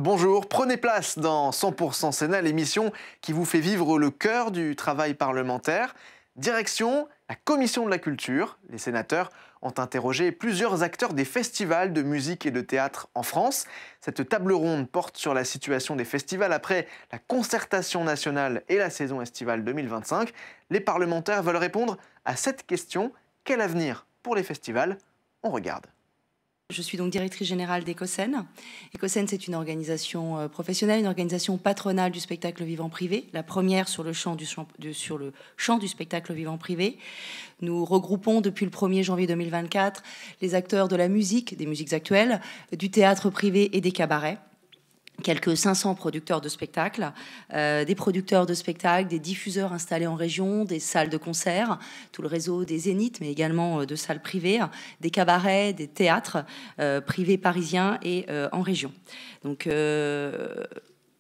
Bonjour, prenez place dans 100% Sénat, l'émission qui vous fait vivre le cœur du travail parlementaire. Direction la Commission de la Culture. Les sénateurs ont interrogé plusieurs acteurs des festivals de musique et de théâtre en France. Cette table ronde porte sur la situation des festivals après la concertation nationale et la saison estivale 2025. Les parlementaires veulent répondre à cette question. Quel avenir pour les festivals? On regarde. Je suis donc directrice générale d'Ecocène. Ecocène, c'est une organisation professionnelle, une organisation patronale du spectacle vivant privé, la première sur le champ du spectacle vivant privé. Nous regroupons depuis le 1er janvier 2024 les acteurs de la musique, des musiques actuelles, du théâtre privé et des cabarets. Quelques 500 producteurs de spectacles, des producteurs de spectacles, des diffuseurs installés en région, des salles de concert, tout le réseau des zéniths, mais également de salles privées, des cabarets, des théâtres privés parisiens et en région. Donc,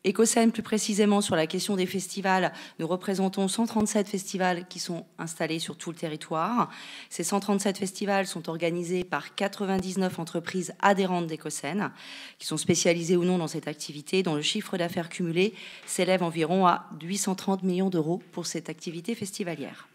Ecocène, plus précisément sur la question des festivals, nous représentons 137 festivals qui sont installés sur tout le territoire. Ces 137 festivals sont organisés par 99 entreprises adhérentes d'Ecocène, qui sont spécialisées ou non dans cette activité, dont le chiffre d'affaires cumulé s'élève environ à 830 millions d'euros pour cette activité festivalière.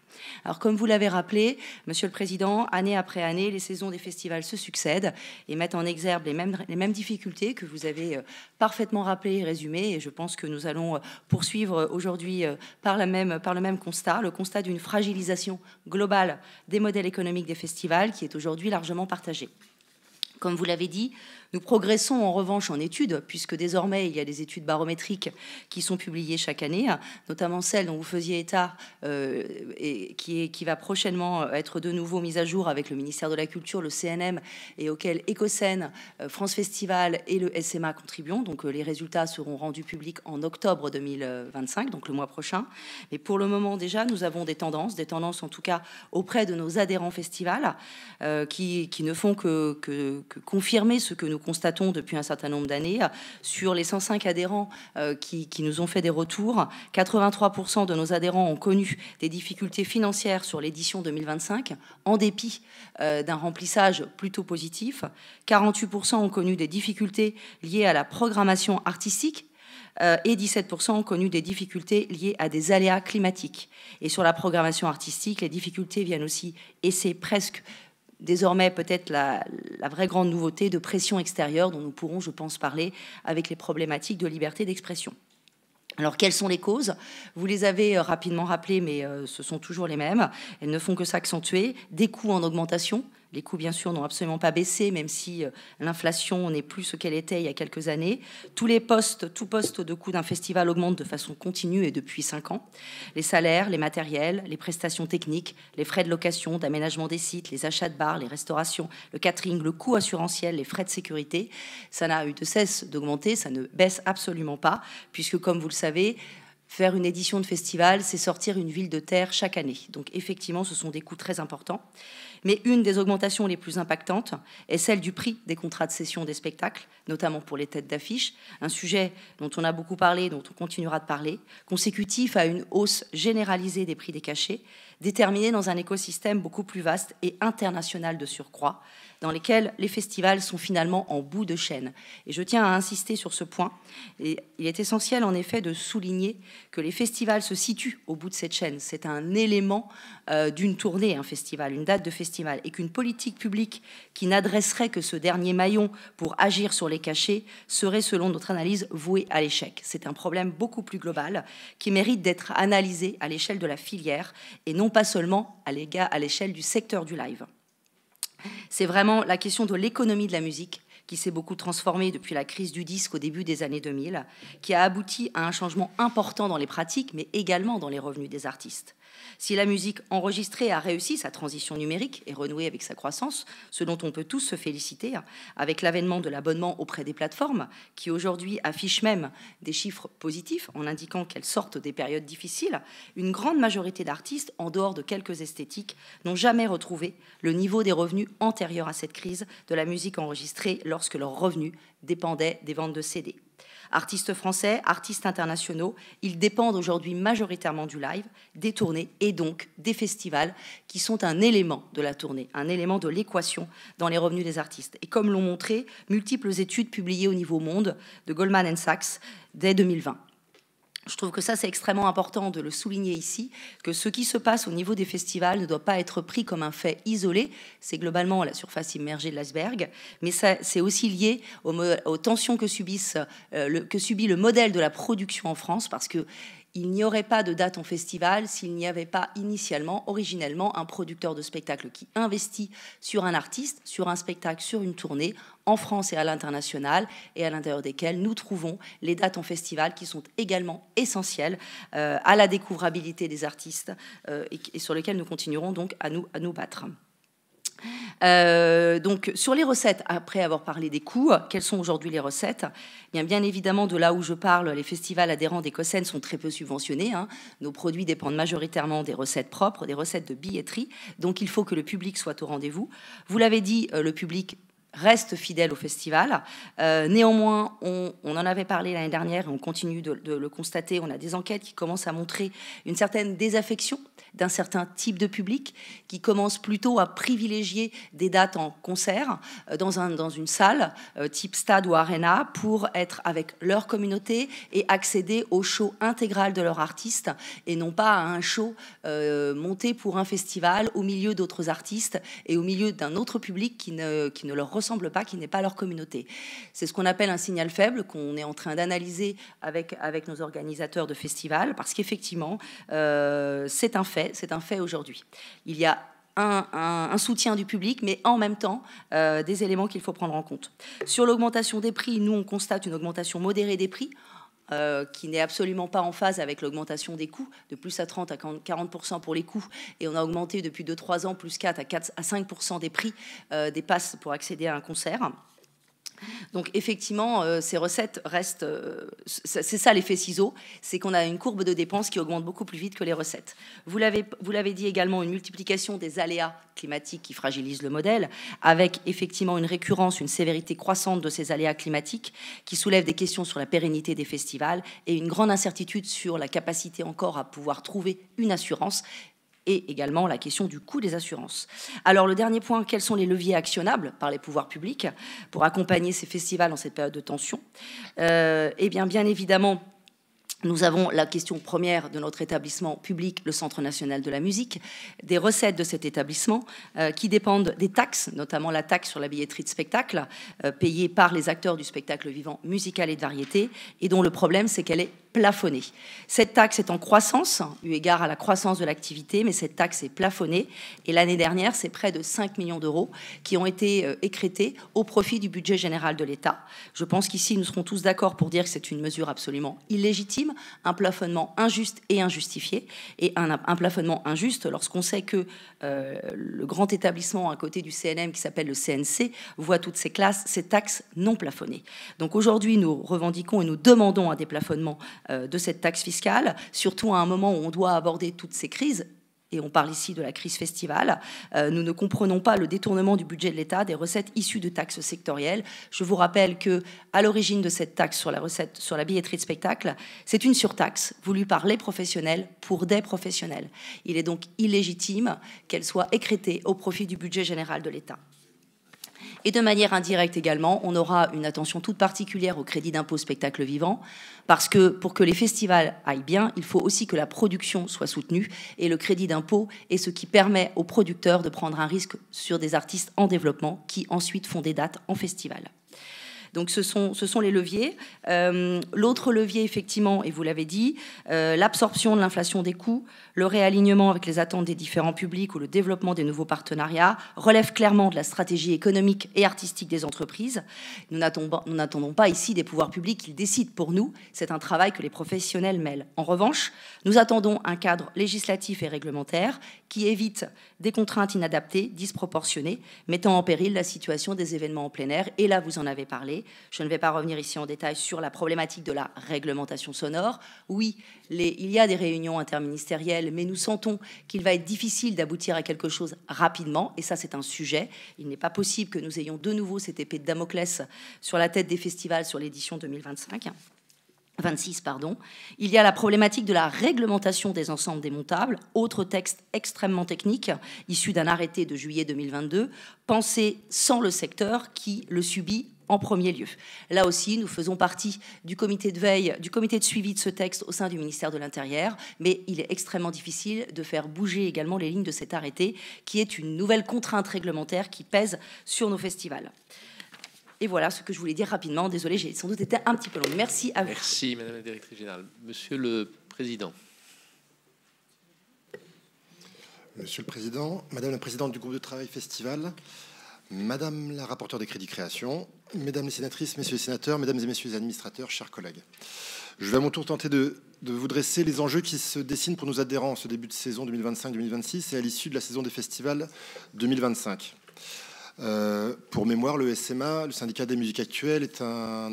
Alors, comme vous l'avez rappelé, Monsieur le Président, année après année, les saisons des festivals se succèdent et mettent en exergue les mêmes difficultés que vous avez parfaitement rappelées et résumées. Et je pense que nous allons poursuivre aujourd'hui par le même constat, le constat d'une fragilisation globale des modèles économiques des festivals qui est aujourd'hui largement partagé. Comme vous l'avez dit, nous progressons en revanche en études, puisque désormais il y a des études barométriques qui sont publiées chaque année, notamment celle dont vous faisiez état et qui va prochainement être de nouveau mise à jour avec le ministère de la Culture, le CNM, et auquel Ecocène, France Festival et le SMA contribuent. Donc les résultats seront rendus publics en octobre 2025, donc le mois prochain. Mais pour le moment déjà, nous avons des tendances en tout cas auprès de nos adhérents festivals, qui ne font que confirmer ce que nous constatons depuis un certain nombre d'années. Sur les 105 adhérents qui nous ont fait des retours, 83% de nos adhérents ont connu des difficultés financières sur l'édition 2025, en dépit d'un remplissage plutôt positif. 48% ont connu des difficultés liées à la programmation artistique, et 17% ont connu des difficultés liées à des aléas climatiques. Et sur la programmation artistique, les difficultés viennent aussi, et c'est presque désormais peut-être la vraie grande nouveauté de pression extérieure dont nous pourrons, je pense, parler avec les problématiques de liberté d'expression. Alors, quelles sont les causes? Vous les avez rapidement rappelées, mais ce sont toujours les mêmes. Elles ne font que s'accentuer. Des coûts en augmentation. Les coûts, bien sûr, n'ont absolument pas baissé, même si l'inflation n'est plus ce qu'elle était il y a quelques années. Tout poste de coût d'un festival augmente de façon continue et depuis 5 ans. Les salaires, les matériels, les prestations techniques, les frais de location, d'aménagement des sites, les achats de bars, les restaurations, le catering, le coût assurantiel, les frais de sécurité, ça n'a eu de cesse d'augmenter, ça ne baisse absolument pas, puisque, comme vous le savez, faire une édition de festival, c'est sortir une ville de terre chaque année. Donc effectivement, ce sont des coûts très importants. Mais une des augmentations les plus impactantes est celle du prix des contrats de cession des spectacles, notamment pour les têtes d'affiche, un sujet dont on a beaucoup parlé, dont on continuera de parler, consécutif à une hausse généralisée des prix des cachets, déterminée dans un écosystème beaucoup plus vaste et international de surcroît, dans lesquels les festivals sont finalement en bout de chaîne. Et je tiens à insister sur ce point. Et il est essentiel, en effet, de souligner que les festivals se situent au bout de cette chaîne. C'est un élément d'une tournée, un festival, une date de festival, et qu'une politique publique qui n'adresserait que ce dernier maillon pour agir sur les cachets serait, selon notre analyse, vouée à l'échec. C'est un problème beaucoup plus global qui mérite d'être analysé à l'échelle de la filière et non pas seulement à l'échelle du secteur du live. C'est vraiment la question de l'économie de la musique qui s'est beaucoup transformée depuis la crise du disque au début des années 2000, qui a abouti à un changement important dans les pratiques, mais également dans les revenus des artistes. Si la musique enregistrée a réussi sa transition numérique et renoué avec sa croissance, ce dont on peut tous se féliciter, avec l'avènement de l'abonnement auprès des plateformes, qui aujourd'hui affichent même des chiffres positifs en indiquant qu'elles sortent des périodes difficiles, une grande majorité d'artistes, en dehors de quelques esthétiques, n'ont jamais retrouvé le niveau des revenus antérieurs à cette crise de la musique enregistrée lorsque leurs revenus dépendaient des ventes de CD. Artistes français, artistes internationaux, ils dépendent aujourd'hui majoritairement du live, des tournées et donc des festivals qui sont un élément de la tournée, un élément de l'équation dans les revenus des artistes. Et comme l'ont montré multiples études publiées au niveau monde de Goldman Sachs dès 2020. Je trouve que ça, c'est extrêmement important de le souligner ici, que ce qui se passe au niveau des festivals ne doit pas être pris comme un fait isolé. C'est globalement la surface immergée de l'iceberg, mais c'est aussi lié aux tensions que subit le modèle de la production en France, parce que il n'y aurait pas de date en festival s'il n'y avait pas initialement, originellement, un producteur de spectacle qui investit sur un artiste, sur un spectacle, sur une tournée, en France et à l'international, et à l'intérieur desquelles nous trouvons les dates en festival qui sont également essentielles à la découvrabilité des artistes et sur lesquelles nous continuerons donc à nous battre. Donc sur les recettes, après avoir parlé des coûts, quelles sont aujourd'hui les recettes? Bien évidemment, de là où je parle, les festivals adhérents d'Écossen sont très peu subventionnés. Nos produits dépendent majoritairement des recettes propres, des recettes de billetterie. Donc il faut que le public soit au rendez-vous. Vous l'avez dit, le public reste fidèle au festival. Néanmoins, on en avait parlé l'année dernière et on continue de le constater. On a des enquêtes qui commencent à montrer une certaine désaffection d'un certain type de public qui commence plutôt à privilégier des dates en concert dans une salle type stade ou arena pour être avec leur communauté et accéder au show intégral de leur artiste et non pas à un show monté pour un festival au milieu d'autres artistes et au milieu d'un autre public qui ne leur ressemble pas, qui n'est pas leur communauté. C'est ce qu'on appelle un signal faible qu'on est en train d'analyser avec nos organisateurs de festivals parce qu'effectivement, c'est un fait aujourd'hui. Il y a un soutien du public, mais en même temps, des éléments qu'il faut prendre en compte. Sur l'augmentation des prix, nous, on constate une augmentation modérée des prix, qui n'est absolument pas en phase avec l'augmentation des coûts, de plus à 30 à 40% pour les coûts, et on a augmenté depuis 2-3 ans, plus 4 à 5% des prix des passes pour accéder à un concert. Donc effectivement, ces recettes restent... c'est ça l'effet ciseau, c'est qu'on a une courbe de dépenses qui augmente beaucoup plus vite que les recettes. Vous l'avez dit également, une multiplication des aléas climatiques qui fragilisent le modèle, avec effectivement une récurrence, une sévérité croissante de ces aléas climatiques qui soulèvent des questions sur la pérennité des festivals et une grande incertitude sur la capacité encore à pouvoir trouver une assurance et également la question du coût des assurances. Alors le dernier point, quels sont les leviers actionnables par les pouvoirs publics pour accompagner ces festivals dans cette période de tension? Eh bien évidemment, nous avons la question première de notre établissement public, le Centre national de la musique, des recettes de cet établissement qui dépendent des taxes, notamment la taxe sur la billetterie de spectacle, payée par les acteurs du spectacle vivant musical et de variété, et dont le problème, c'est qu'elle est plafonnée. Cette taxe est en croissance, eu égard à la croissance de l'activité, mais cette taxe est plafonnée. Et l'année dernière, c'est près de 5 millions d'euros qui ont été écrétés au profit du budget général de l'État. Je pense qu'ici, nous serons tous d'accord pour dire que c'est une mesure absolument illégitime, un plafonnement injuste et injustifié. Et un plafonnement injuste lorsqu'on sait que le grand établissement à côté du CNM qui s'appelle le CNC voit toutes ces classes, ces taxes non plafonnées. Donc aujourd'hui, nous revendiquons et nous demandons un déplafonnement de cette taxe fiscale, surtout à un moment où on doit aborder toutes ces crises, et on parle ici de la crise festival. Nous ne comprenons pas le détournement du budget de l'État des recettes issues de taxes sectorielles. Je vous rappelle que, à l'origine de cette taxe sur la billetterie de spectacle, c'est une surtaxe voulue par les professionnels pour des professionnels. Il est donc illégitime qu'elle soit écrêtée au profit du budget général de l'État. Et de manière indirecte également, on aura une attention toute particulière au crédit d'impôt spectacle vivant, parce que pour que les festivals aillent bien, il faut aussi que la production soit soutenue, et le crédit d'impôt est ce qui permet aux producteurs de prendre un risque sur des artistes en développement qui ensuite font des dates en festival. Donc ce sont les leviers. L'autre levier, effectivement, et vous l'avez dit, l'absorption de l'inflation des coûts, le réalignement avec les attentes des différents publics ou le développement des nouveaux partenariats relève clairement de la stratégie économique et artistique des entreprises. Nous n'attendons pas ici des pouvoirs publics qu'ils décident pour nous. C'est un travail que les professionnels mêlent. En revanche, nous attendons un cadre législatif et réglementaire qui évite des contraintes inadaptées, disproportionnées, mettant en péril la situation des événements en plein air. Et là, vous en avez parlé. Je ne vais pas revenir ici en détail sur la problématique de la réglementation sonore. Oui, il y a des réunions interministérielles, mais nous sentons qu'il va être difficile d'aboutir à quelque chose rapidement. Et ça, c'est un sujet. Il n'est pas possible que nous ayons de nouveau cette épée de Damoclès sur la tête des festivals sur l'édition 2025. 26, pardon. Il y a la problématique de la réglementation des ensembles démontables, autre texte extrêmement technique, issu d'un arrêté de juillet 2022, pensé sans le secteur qui le subit en premier lieu. Là aussi, nous faisons partie du comité de veille, du comité de suivi de ce texte au sein du ministère de l'Intérieur, mais il est extrêmement difficile de faire bouger également les lignes de cet arrêté, qui est une nouvelle contrainte réglementaire qui pèse sur nos festivals. Et voilà ce que je voulais dire rapidement. Désolé, j'ai sans doute été un petit peu long. Merci à vous. Merci, Madame la Directrice Générale. Monsieur le Président. Monsieur le Président, Madame la Présidente du groupe de travail Festival, Madame la rapporteure des crédits création, Mesdames les sénatrices, Messieurs les sénateurs, Mesdames et Messieurs les administrateurs, chers collègues. Je vais à mon tour tenter de vous dresser les enjeux qui se dessinent pour nos adhérents en ce début de saison 2025-2026 et à l'issue de la saison des festivals 2025. Pour mémoire, le SMA, le syndicat des musiques actuelles, est un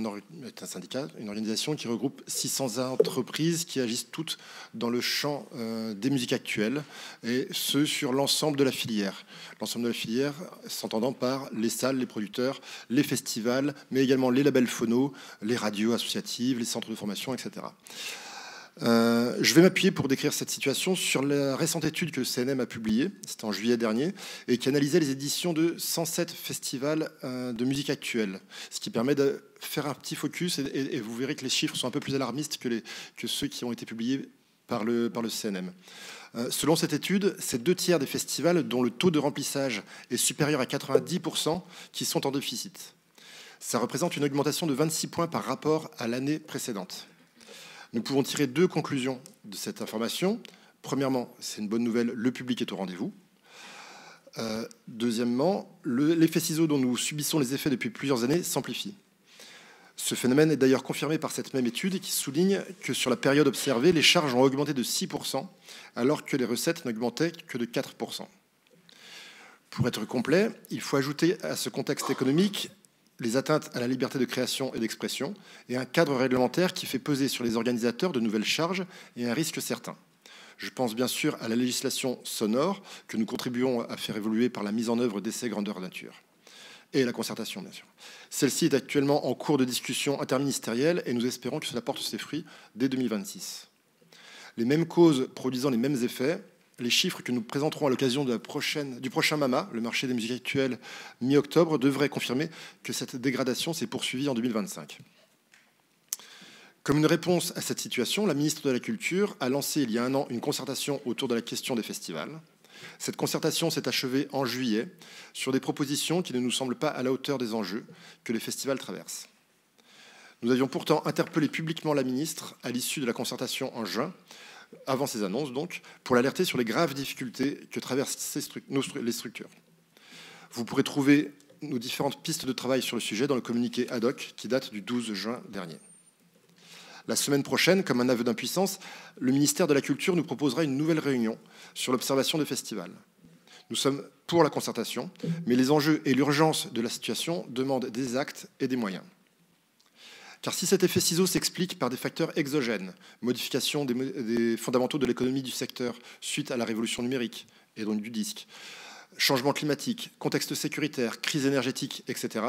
syndicat, une organisation qui regroupe 600 entreprises qui agissent toutes dans le champ des musiques actuelles, et ce sur l'ensemble de la filière. L'ensemble de la filière s'entendant par les salles, les producteurs, les festivals, mais également les labels phono, les radios associatives, les centres de formation, etc. Je vais m'appuyer pour décrire cette situation sur la récente étude que le CNM a publiée, c'était en juillet dernier, et qui analysait les éditions de 107 festivals de musique actuelle, ce qui permet de faire un petit focus, et vous verrez que les chiffres sont un peu plus alarmistes que ceux qui ont été publiés par le CNM. Selon cette étude, c'est 2/3 des festivals dont le taux de remplissage est supérieur à 90% qui sont en déficit. Ça représente une augmentation de 26 points par rapport à l'année précédente. Nous pouvons tirer 2 conclusions de cette information. Premièrement, c'est une bonne nouvelle, le public est au rendez-vous. Deuxièmement, l'effet ciseau dont nous subissons les effets depuis plusieurs années s'amplifie. Ce phénomène est d'ailleurs confirmé par cette même étude qui souligne que sur la période observée, les charges ont augmenté de 6%, alors que les recettes n'augmentaient que de 4%. Pour être complet, il faut ajouter à ce contexte économique les atteintes à la liberté de création et d'expression, et un cadre réglementaire qui fait peser sur les organisateurs de nouvelles charges et un risque certain. Je pense bien sûr à la législation sonore, que nous contribuons à faire évoluer par la mise en œuvre d'essais grandeur nature, et la concertation, bien sûr. Celle-ci est actuellement en cours de discussion interministérielle, et nous espérons que cela porte ses fruits dès 2026. Les mêmes causes produisant les mêmes effets, les chiffres que nous présenterons à l'occasion du prochain MAMA, le marché des musiques actuelles, mi-octobre, devraient confirmer que cette dégradation s'est poursuivie en 2025. Comme une réponse à cette situation, la ministre de la Culture a lancé il y a un an une concertation autour de la question des festivals. Cette concertation s'est achevée en juillet sur des propositions qui ne nous semblent pas à la hauteur des enjeux que les festivals traversent. Nous avions pourtant interpellé publiquement la ministre à l'issue de la concertation en juin, avant ces annonces donc, pour l'alerter sur les graves difficultés que traversent les structures. Vous pourrez trouver nos différentes pistes de travail sur le sujet dans le communiqué ad hoc qui date du 12 juin dernier. La semaine prochaine, comme un aveu d'impuissance, le ministère de la Culture nous proposera une nouvelle réunion sur l'observation des festivals. Nous sommes pour la concertation, mais les enjeux et l'urgence de la situation demandent des actes et des moyens. Car si cet effet ciseau s'explique par des facteurs exogènes, modification des fondamentaux de l'économie du secteur suite à la révolution numérique et donc du disque, changement climatique, contexte sécuritaire, crise énergétique, etc.,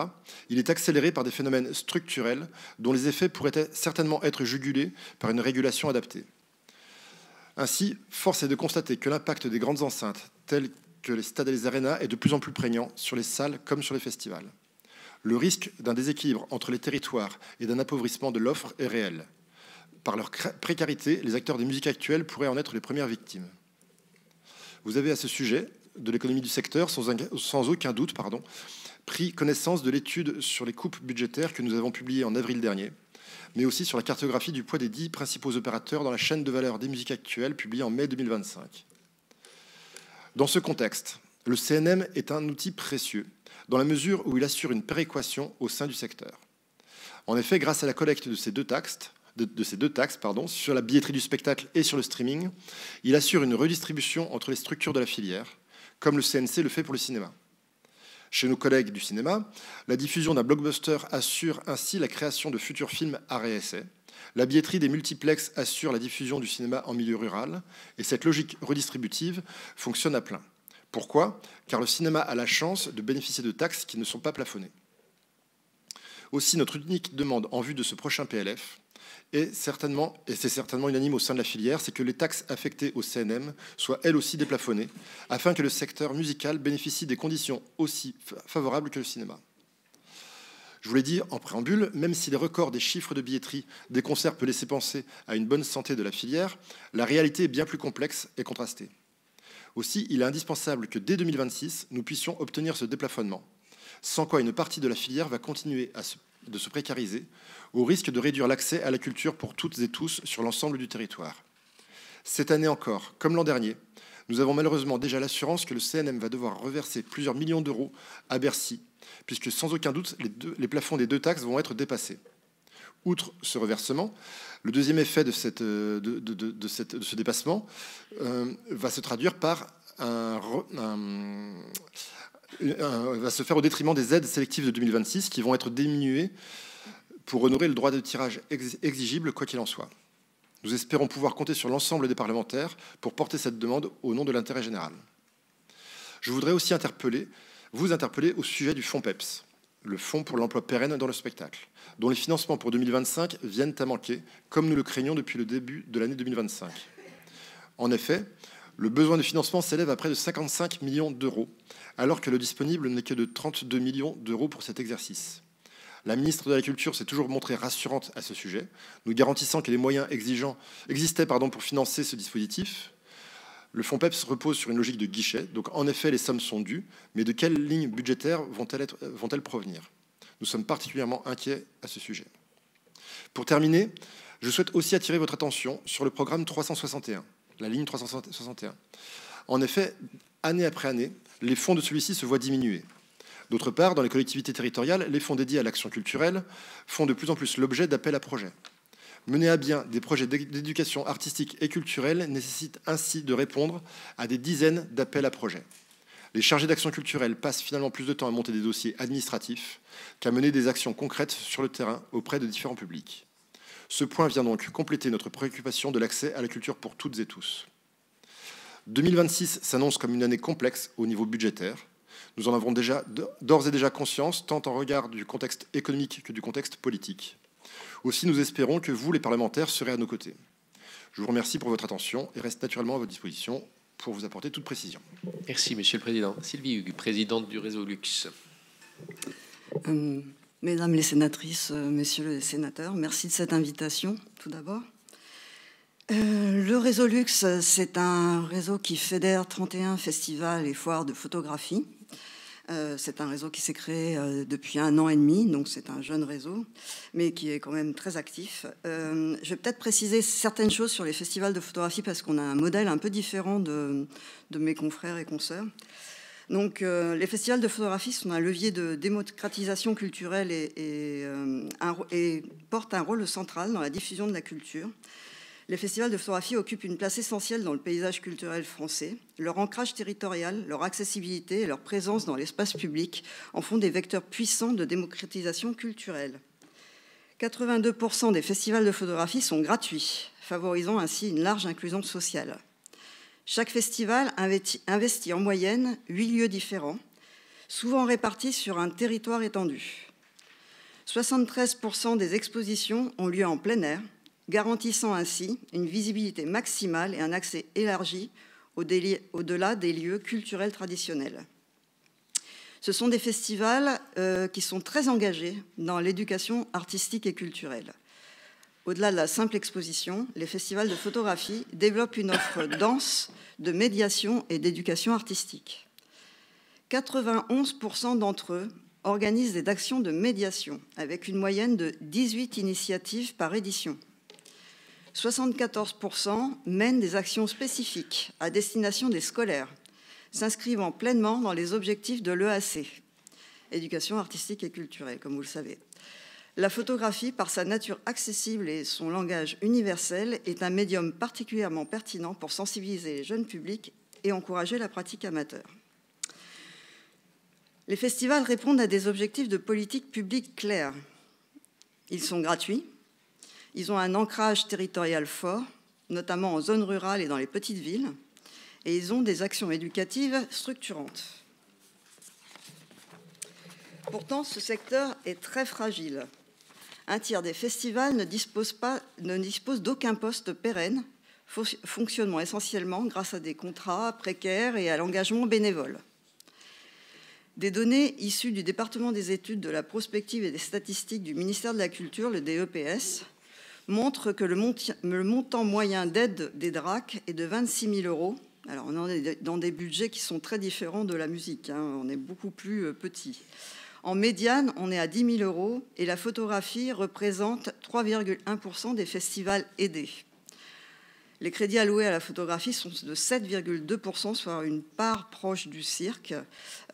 il est accéléré par des phénomènes structurels dont les effets pourraient certainement être jugulés par une régulation adaptée. Ainsi, force est de constater que l'impact des grandes enceintes, telles que les stades et les arénas, est de plus en plus prégnant sur les salles comme sur les festivals. Le risque d'un déséquilibre entre les territoires et d'un appauvrissement de l'offre est réel. Par leur précarité, les acteurs des musiques actuelles pourraient en être les premières victimes. Vous avez à ce sujet, de l'économie du secteur, sans aucun doute, pris connaissance de l'étude sur les coupes budgétaires que nous avons publiée en avril dernier, mais aussi sur la cartographie du poids des 10 principaux opérateurs dans la chaîne de valeur des musiques actuelles publiée en mai 2025. Dans ce contexte, le CNM est un outil précieux, dans la mesure où il assure une péréquation au sein du secteur. En effet, grâce à la collecte de ces deux taxes, sur la billetterie du spectacle et sur le streaming, il assure une redistribution entre les structures de la filière, comme le CNC le fait pour le cinéma. Chez nos collègues du cinéma, la diffusion d'un blockbuster assure ainsi la création de futurs films à réessai. La billetterie des multiplexes assure la diffusion du cinéma en milieu rural, et cette logique redistributive fonctionne à plein. Pourquoi ? Car le cinéma a la chance de bénéficier de taxes qui ne sont pas plafonnées. Aussi, notre unique demande en vue de ce prochain PLF est certainement, et c'est certainement unanime au sein de la filière, c'est que les taxes affectées au CNM soient elles aussi déplafonnées, afin que le secteur musical bénéficie des conditions aussi favorables que le cinéma. Je vous l'ai dit en préambule, même si les records des chiffres de billetterie des concerts peut laisser penser à une bonne santé de la filière, la réalité est bien plus complexe et contrastée. Aussi, il est indispensable que dès 2026, nous puissions obtenir ce déplafonnement, sans quoi une partie de la filière va continuer de se précariser, au risque de réduire l'accès à la culture pour toutes et tous sur l'ensemble du territoire. Cette année encore, comme l'an dernier, nous avons malheureusement déjà l'assurance que le CNM va devoir reverser plusieurs millions d'euros à Bercy, puisque sans aucun doute, les plafonds des 2 taxes vont être dépassés. Outre ce reversement, le deuxième effet de ce dépassement va se traduire par va se faire au détriment des aides sélectives de 2026 qui vont être diminuées pour honorer le droit de tirage exigible, quoi qu'il en soit. Nous espérons pouvoir compter sur l'ensemble des parlementaires pour porter cette demande au nom de l'intérêt général. Je voudrais aussi vous interpeller au sujet du fonds PEPS, le Fonds pour l'emploi pérenne dans le spectacle, dont les financements pour 2025 viennent à manquer, comme nous le craignons depuis le début de l'année 2025. En effet, le besoin de financement s'élève à près de 55 millions d'euros, alors que le disponible n'est que de 32 millions d'euros pour cet exercice. La ministre de la Culture s'est toujours montrée rassurante à ce sujet, nous garantissant que les moyens existaient pour financer ce dispositif. Le fonds PEPS repose sur une logique de guichet, donc en effet les sommes sont dues, mais de quelles lignes budgétaires vont-elles provenir? Nous sommes particulièrement inquiets à ce sujet. Pour terminer, je souhaite aussi attirer votre attention sur le programme 361, la ligne 361. En effet, année après année, les fonds de celui-ci se voient diminuer. D'autre part, dans les collectivités territoriales, les fonds dédiés à l'action culturelle font de plus en plus l'objet d'appels à projets. Mener à bien des projets d'éducation artistique et culturelle nécessite ainsi de répondre à des dizaines d'appels à projets. Les chargés d'action culturelle passent finalement plus de temps à monter des dossiers administratifs qu'à mener des actions concrètes sur le terrain auprès de différents publics. Ce point vient donc compléter notre préoccupation de l'accès à la culture pour toutes et tous. 2026 s'annonce comme une année complexe au niveau budgétaire. Nous en avons d'ores et déjà conscience, tant en regard du contexte économique que du contexte politique. Aussi, nous espérons que vous, les parlementaires, serez à nos côtés. Je vous remercie pour votre attention et reste naturellement à votre disposition pour vous apporter toute précision. Merci, Monsieur le Président. Sylvie Hugues, présidente du réseau Luxe. Mesdames les sénatrices, messieurs les sénateurs, merci de cette invitation, tout d'abord. Le réseau Luxe, c'est un réseau qui fédère 31 festivals et foires de photographie. C'est un réseau qui s'est créé depuis 1 an et demi, donc c'est un jeune réseau, mais qui est quand même très actif. Je vais peut-être préciser certaines choses sur les festivals de photographie parce qu'on a un modèle un peu différent de mes confrères et consoeurs. Donc, les festivals de photographie sont un levier de démocratisation culturelle et portent un rôle central dans la diffusion de la culture. Les festivals de photographie occupent une place essentielle dans le paysage culturel français. Leur ancrage territorial, leur accessibilité et leur présence dans l'espace public en font des vecteurs puissants de démocratisation culturelle. 82% des festivals de photographie sont gratuits, favorisant ainsi une large inclusion sociale. Chaque festival investit en moyenne 8 lieux différents, souvent répartis sur un territoire étendu. 73% des expositions ont lieu en plein air, garantissant ainsi une visibilité maximale et un accès élargi au-delà des lieux culturels traditionnels. Ce sont des festivals qui sont très engagés dans l'éducation artistique et culturelle. Au-delà de la simple exposition, les festivals de photographie développent une offre dense de médiation et d'éducation artistique. 91% d'entre eux organisent des actions de médiation, avec une moyenne de 18 initiatives par édition. 74% mènent des actions spécifiques à destination des scolaires, s'inscrivant pleinement dans les objectifs de l'EAC, éducation artistique et culturelle, comme vous le savez. La photographie, par sa nature accessible et son langage universel, est un médium particulièrement pertinent pour sensibiliser les jeunes publics et encourager la pratique amateur. Les festivals répondent à des objectifs de politique publique clairs. Ils sont gratuits. Ils ont un ancrage territorial fort, notamment en zone rurale et dans les petites villes, et ils ont des actions éducatives structurantes. Pourtant, ce secteur est très fragile. Un tiers des festivals ne dispose d'aucun poste pérenne, fonctionnement essentiellement grâce à des contrats précaires et à l'engagement bénévole. Des données issues du département des études de la prospective et des statistiques du ministère de la Culture, le DEPS, montrent que le montant moyen d'aide des DRAC est de 26 000 €. Alors, on est dans des budgets qui sont très différents de la musique, hein, on est beaucoup plus petits. En médiane, on est à 10 000 € et la photographie représente 3,1% des festivals aidés. Les crédits alloués à la photographie sont de 7,2%, soit une part proche du cirque,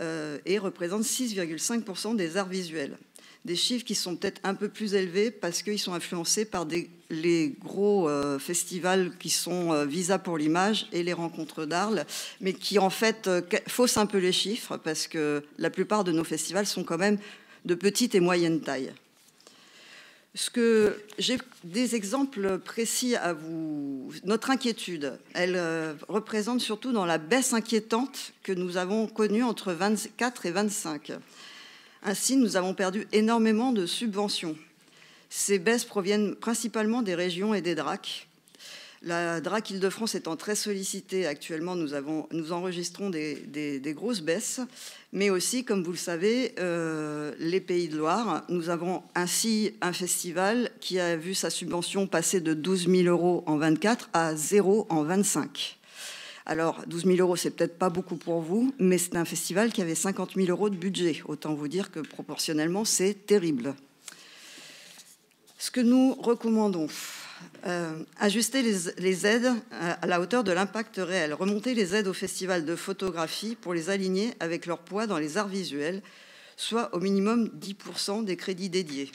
et représentent 6,5% des arts visuels. Des chiffres qui sont peut-être un peu plus élevés parce qu'ils sont influencés par les gros festivals qui sont Visa pour l'image et les rencontres d'Arles, mais qui en fait faussent un peu les chiffres parce que la plupart de nos festivals sont quand même de petite et moyenne taille. J'ai des exemples précis à vous. Notre inquiétude, elle représente surtout dans la baisse inquiétante que nous avons connue entre 24 et 25. Ainsi, nous avons perdu énormément de subventions. Ces baisses proviennent principalement des régions et des DRAC. La DRAC Île-de-France étant très sollicitée actuellement, nous enregistrons des grosses baisses, mais aussi, comme vous le savez, les Pays de Loire. Nous avons ainsi un festival qui a vu sa subvention passer de 12 000 € en 24 à 0 en 25. Alors, 12 000 €, c'est peut-être pas beaucoup pour vous, mais c'est un festival qui avait 50 000 € de budget. Autant vous dire que proportionnellement, c'est terrible. Ce que nous recommandons, ajuster les aides à la hauteur de l'impact réel, remonter les aides aux festivals de photographie pour les aligner avec leur poids dans les arts visuels, soit au minimum 10% des crédits dédiés.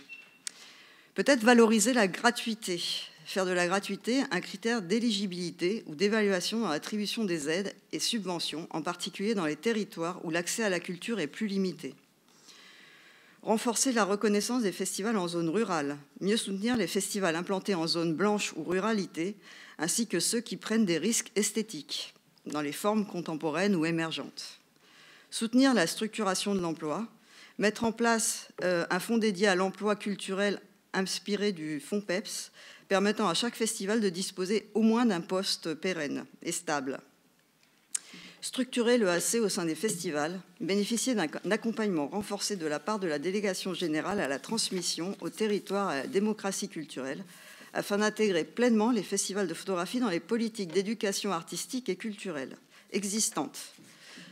Peut-être valoriser la gratuité, faire de la gratuité un critère d'éligibilité ou d'évaluation dans l'attribution des aides et subventions, en particulier dans les territoires où l'accès à la culture est plus limité. Renforcer la reconnaissance des festivals en zone rurale, mieux soutenir les festivals implantés en zone blanche ou ruralité, ainsi que ceux qui prennent des risques esthétiques dans les formes contemporaines ou émergentes. Soutenir la structuration de l'emploi, mettre en place un fonds dédié à l'emploi culturel inspiré du fonds PEPS, permettant à chaque festival de disposer au moins d'un poste pérenne et stable. Structurer le AC au sein des festivals, bénéficier d'un accompagnement renforcé de la part de la délégation générale à la transmission, au territoire et à la démocratie culturelle, afin d'intégrer pleinement les festivals de photographie dans les politiques d'éducation artistique et culturelle existantes.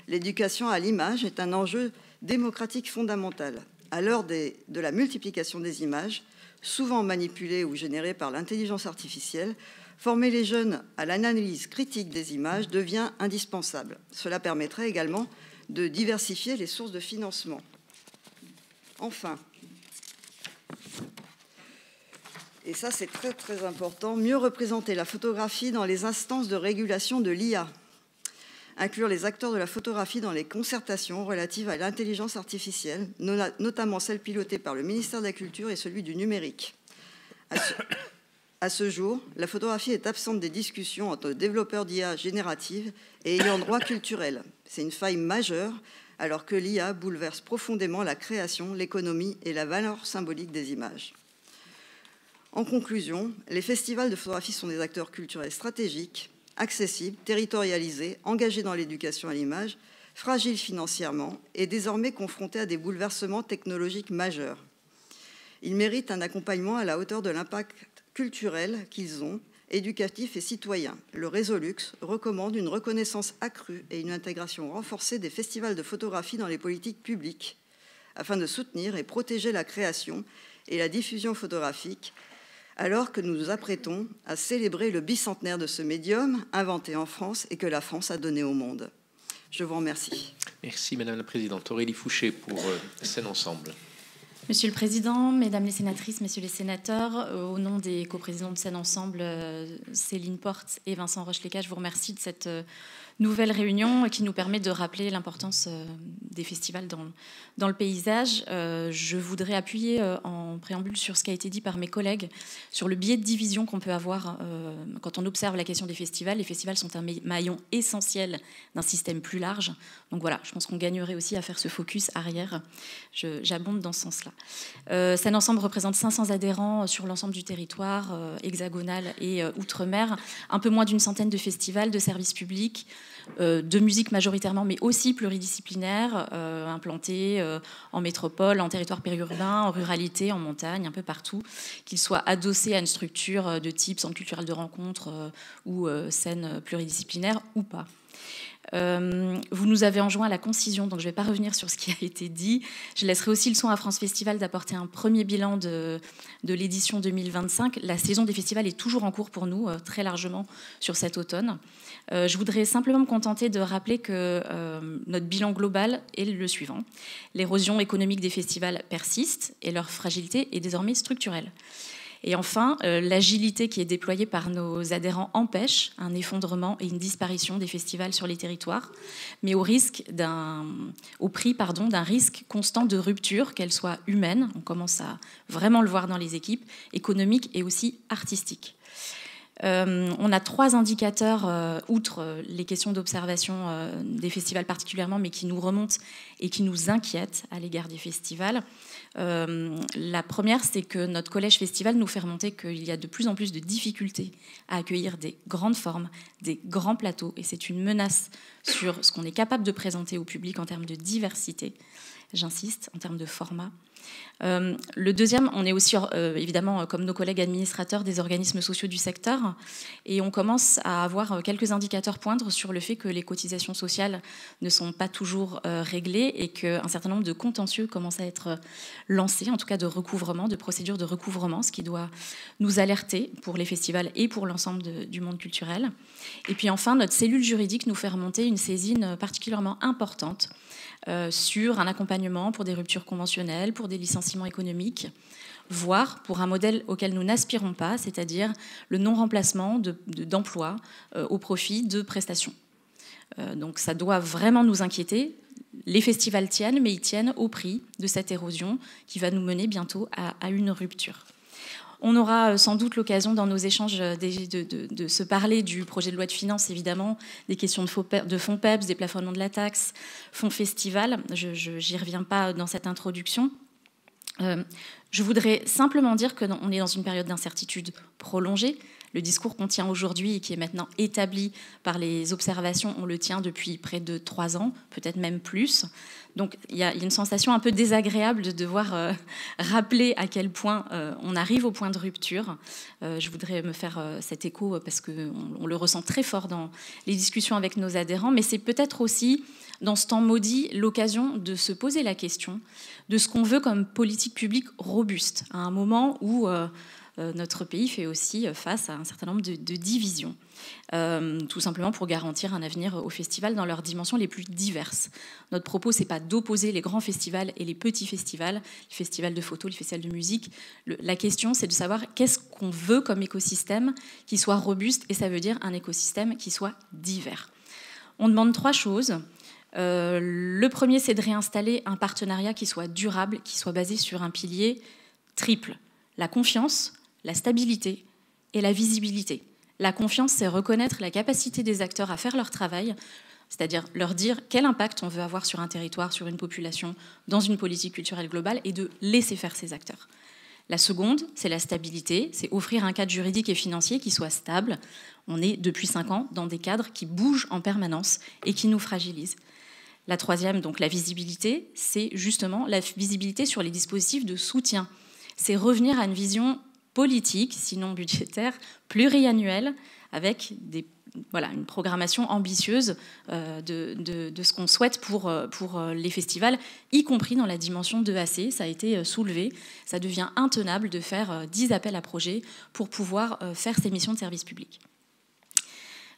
L'éducation à l'image est un enjeu démocratique fondamental. À l'heure de la multiplication des images, souvent manipulées ou générées par l'intelligence artificielle, former les jeunes à l'analyse critique des images devient indispensable. Cela permettrait également de diversifier les sources de financement. Enfin, et ça c'est très très important, mieux représenter la photographie dans les instances de régulation de l'IA. Inclure les acteurs de la photographie dans les concertations relatives à l'intelligence artificielle, notamment celles pilotées par le ministère de la Culture et celui du numérique. À ce jour, la photographie est absente des discussions entre développeurs d'IA générative et ayant droit culturel. C'est une faille majeure, alors que l'IA bouleverse profondément la création, l'économie et la valeur symbolique des images. En conclusion, les festivals de photographie sont des acteurs culturels stratégiques, accessibles, territorialisés, engagés dans l'éducation à l'image, fragiles financièrement et désormais confrontés à des bouleversements technologiques majeurs. Ils méritent un accompagnement à la hauteur de l'impact culturel qu'ils ont, éducatifs et citoyens. Le Réseau Luxe recommande une reconnaissance accrue et une intégration renforcée des festivals de photographie dans les politiques publiques, afin de soutenir et protéger la création et la diffusion photographique, alors que nous nous apprêtons à célébrer le bicentenaire de ce médium inventé en France et que la France a donné au monde. Je vous remercie. Merci Madame la Présidente. Aurélie Fouché pour Scène Ensemble. Monsieur le Président, Mesdames les sénatrices, Messieurs les sénateurs, au nom des coprésidents de Scène Ensemble, Céline Porte et Vincent Rocheleca, je vous remercie de cette nouvelle réunion qui nous permet de rappeler l'importance des festivals dans le paysage. Je voudrais appuyer en préambule sur ce qui a été dit par mes collègues, sur le biais de division qu'on peut avoir quand on observe la question des festivals. Les festivals sont un maillon essentiel d'un système plus large. Donc voilà, je pense qu'on gagnerait aussi à faire ce focus arrière. J'abonde dans ce sens-là. Scène Ensemble représente 500 adhérents sur l'ensemble du territoire hexagonal et outre-mer, un peu moins d'une centaine de festivals, de services publics, de musique majoritairement, mais aussi pluridisciplinaires, implantés en métropole, en territoire périurbain, en ruralité, en montagne, un peu partout, qu'ils soient adossés à une structure de type centre culturel de rencontre ou scène pluridisciplinaire ou pas. Vous nous avez enjoint à la concision, donc je ne vais pas revenir sur ce qui a été dit. Je laisserai aussi le soin à France Festival d'apporter un premier bilan de l'édition 2025. La saison des festivals est toujours en cours pour nous, très largement sur cet automne. Je voudrais simplement me contenter de rappeler que notre bilan global est le suivant. L'érosion économique des festivals persiste et leur fragilité est désormais structurelle. Et enfin, l'agilité qui est déployée par nos adhérents empêche un effondrement et une disparition des festivals sur les territoires, mais au prix d'un risque constant de rupture, qu'elle soit humaine, on commence à vraiment le voir dans les équipes, économique et aussi artistique. On a 3 indicateurs, outre les questions d'observation des festivals particulièrement, mais qui nous remontent et qui nous inquiètent à l'égard des festivals. La première, c'est que notre collège festival nous fait remonter qu'il y a de plus en plus de difficultés à accueillir des grandes formes, des grands plateaux, et c'est une menace sur ce qu'on est capable de présenter au public en termes de diversité, j'insiste, en termes de format. Le deuxième, on est aussi évidemment, comme nos collègues administrateurs, des organismes sociaux du secteur, et on commence à avoir quelques indicateurs poindre sur le fait que les cotisations sociales ne sont pas toujours réglées et qu'un certain nombre de contentieux commencent à être lancés, en tout cas de recouvrement, de procédures de recouvrement, ce qui doit nous alerter pour les festivals et pour l'ensemble du monde culturel. Et puis enfin, notre cellule juridique nous fait remonter une saisine particulièrement importante sur un accompagnement pour des ruptures conventionnelles, pour des licenciements économiques, voire pour un modèle auquel nous n'aspirons pas, c'est-à-dire le non-remplacement d'emplois au profit de prestations. Donc ça doit vraiment nous inquiéter. Les festivals tiennent, mais ils tiennent au prix de cette érosion qui va nous mener bientôt à une rupture. On aura sans doute l'occasion dans nos échanges de se parler du projet de loi de finances, évidemment, des questions de fonds PEPS, des plafonnements de la taxe, fonds festival. Je n'y reviens pas dans cette introduction. Je voudrais simplement dire qu'on est dans une période d'incertitude prolongée. Le discours qu'on tient aujourd'hui et qui est maintenant établi par les observations, on le tient depuis près de 3 ans, peut-être même plus. Donc il y a une sensation un peu désagréable de devoir rappeler à quel point on arrive au point de rupture. Je voudrais me faire cet écho parce qu'on le ressent très fort dans les discussions avec nos adhérents, mais c'est peut-être aussi, dans ce temps maudit, l'occasion de se poser la question de ce qu'on veut comme politique publique robuste, à un moment où notre pays fait aussi face à un certain nombre de divisions, tout simplement pour garantir un avenir aux festivals dans leurs dimensions les plus diverses. Notre propos, c'est pas d'opposer les grands festivals et les petits festivals, les festivals de photos, les festivals de musique. La question, c'est de savoir qu'est-ce qu'on veut comme écosystème qui soit robuste, et ça veut dire un écosystème qui soit divers. On demande 3 choses. Le premier, c'est de réinstaller un partenariat qui soit durable, qui soit basé sur un pilier triple: la confiance, la stabilité et la visibilité. La confiance, c'est reconnaître la capacité des acteurs à faire leur travail, c'est-à-dire leur dire quel impact on veut avoir sur un territoire, sur une population, dans une politique culturelle globale, et de laisser faire ces acteurs. La seconde, c'est la stabilité, c'est offrir un cadre juridique et financier qui soit stable. On est depuis 5 ans dans des cadres qui bougent en permanence et qui nous fragilisent. La troisième, donc la visibilité, c'est justement la visibilité sur les dispositifs de soutien. C'est revenir à une vision politique, sinon budgétaire, pluriannuelle, avec une programmation ambitieuse de ce qu'on souhaite pour les festivals, y compris dans la dimension de AC. Ça a été soulevé. Ça devient intenable de faire 10 appels à projets pour pouvoir faire ces missions de service public.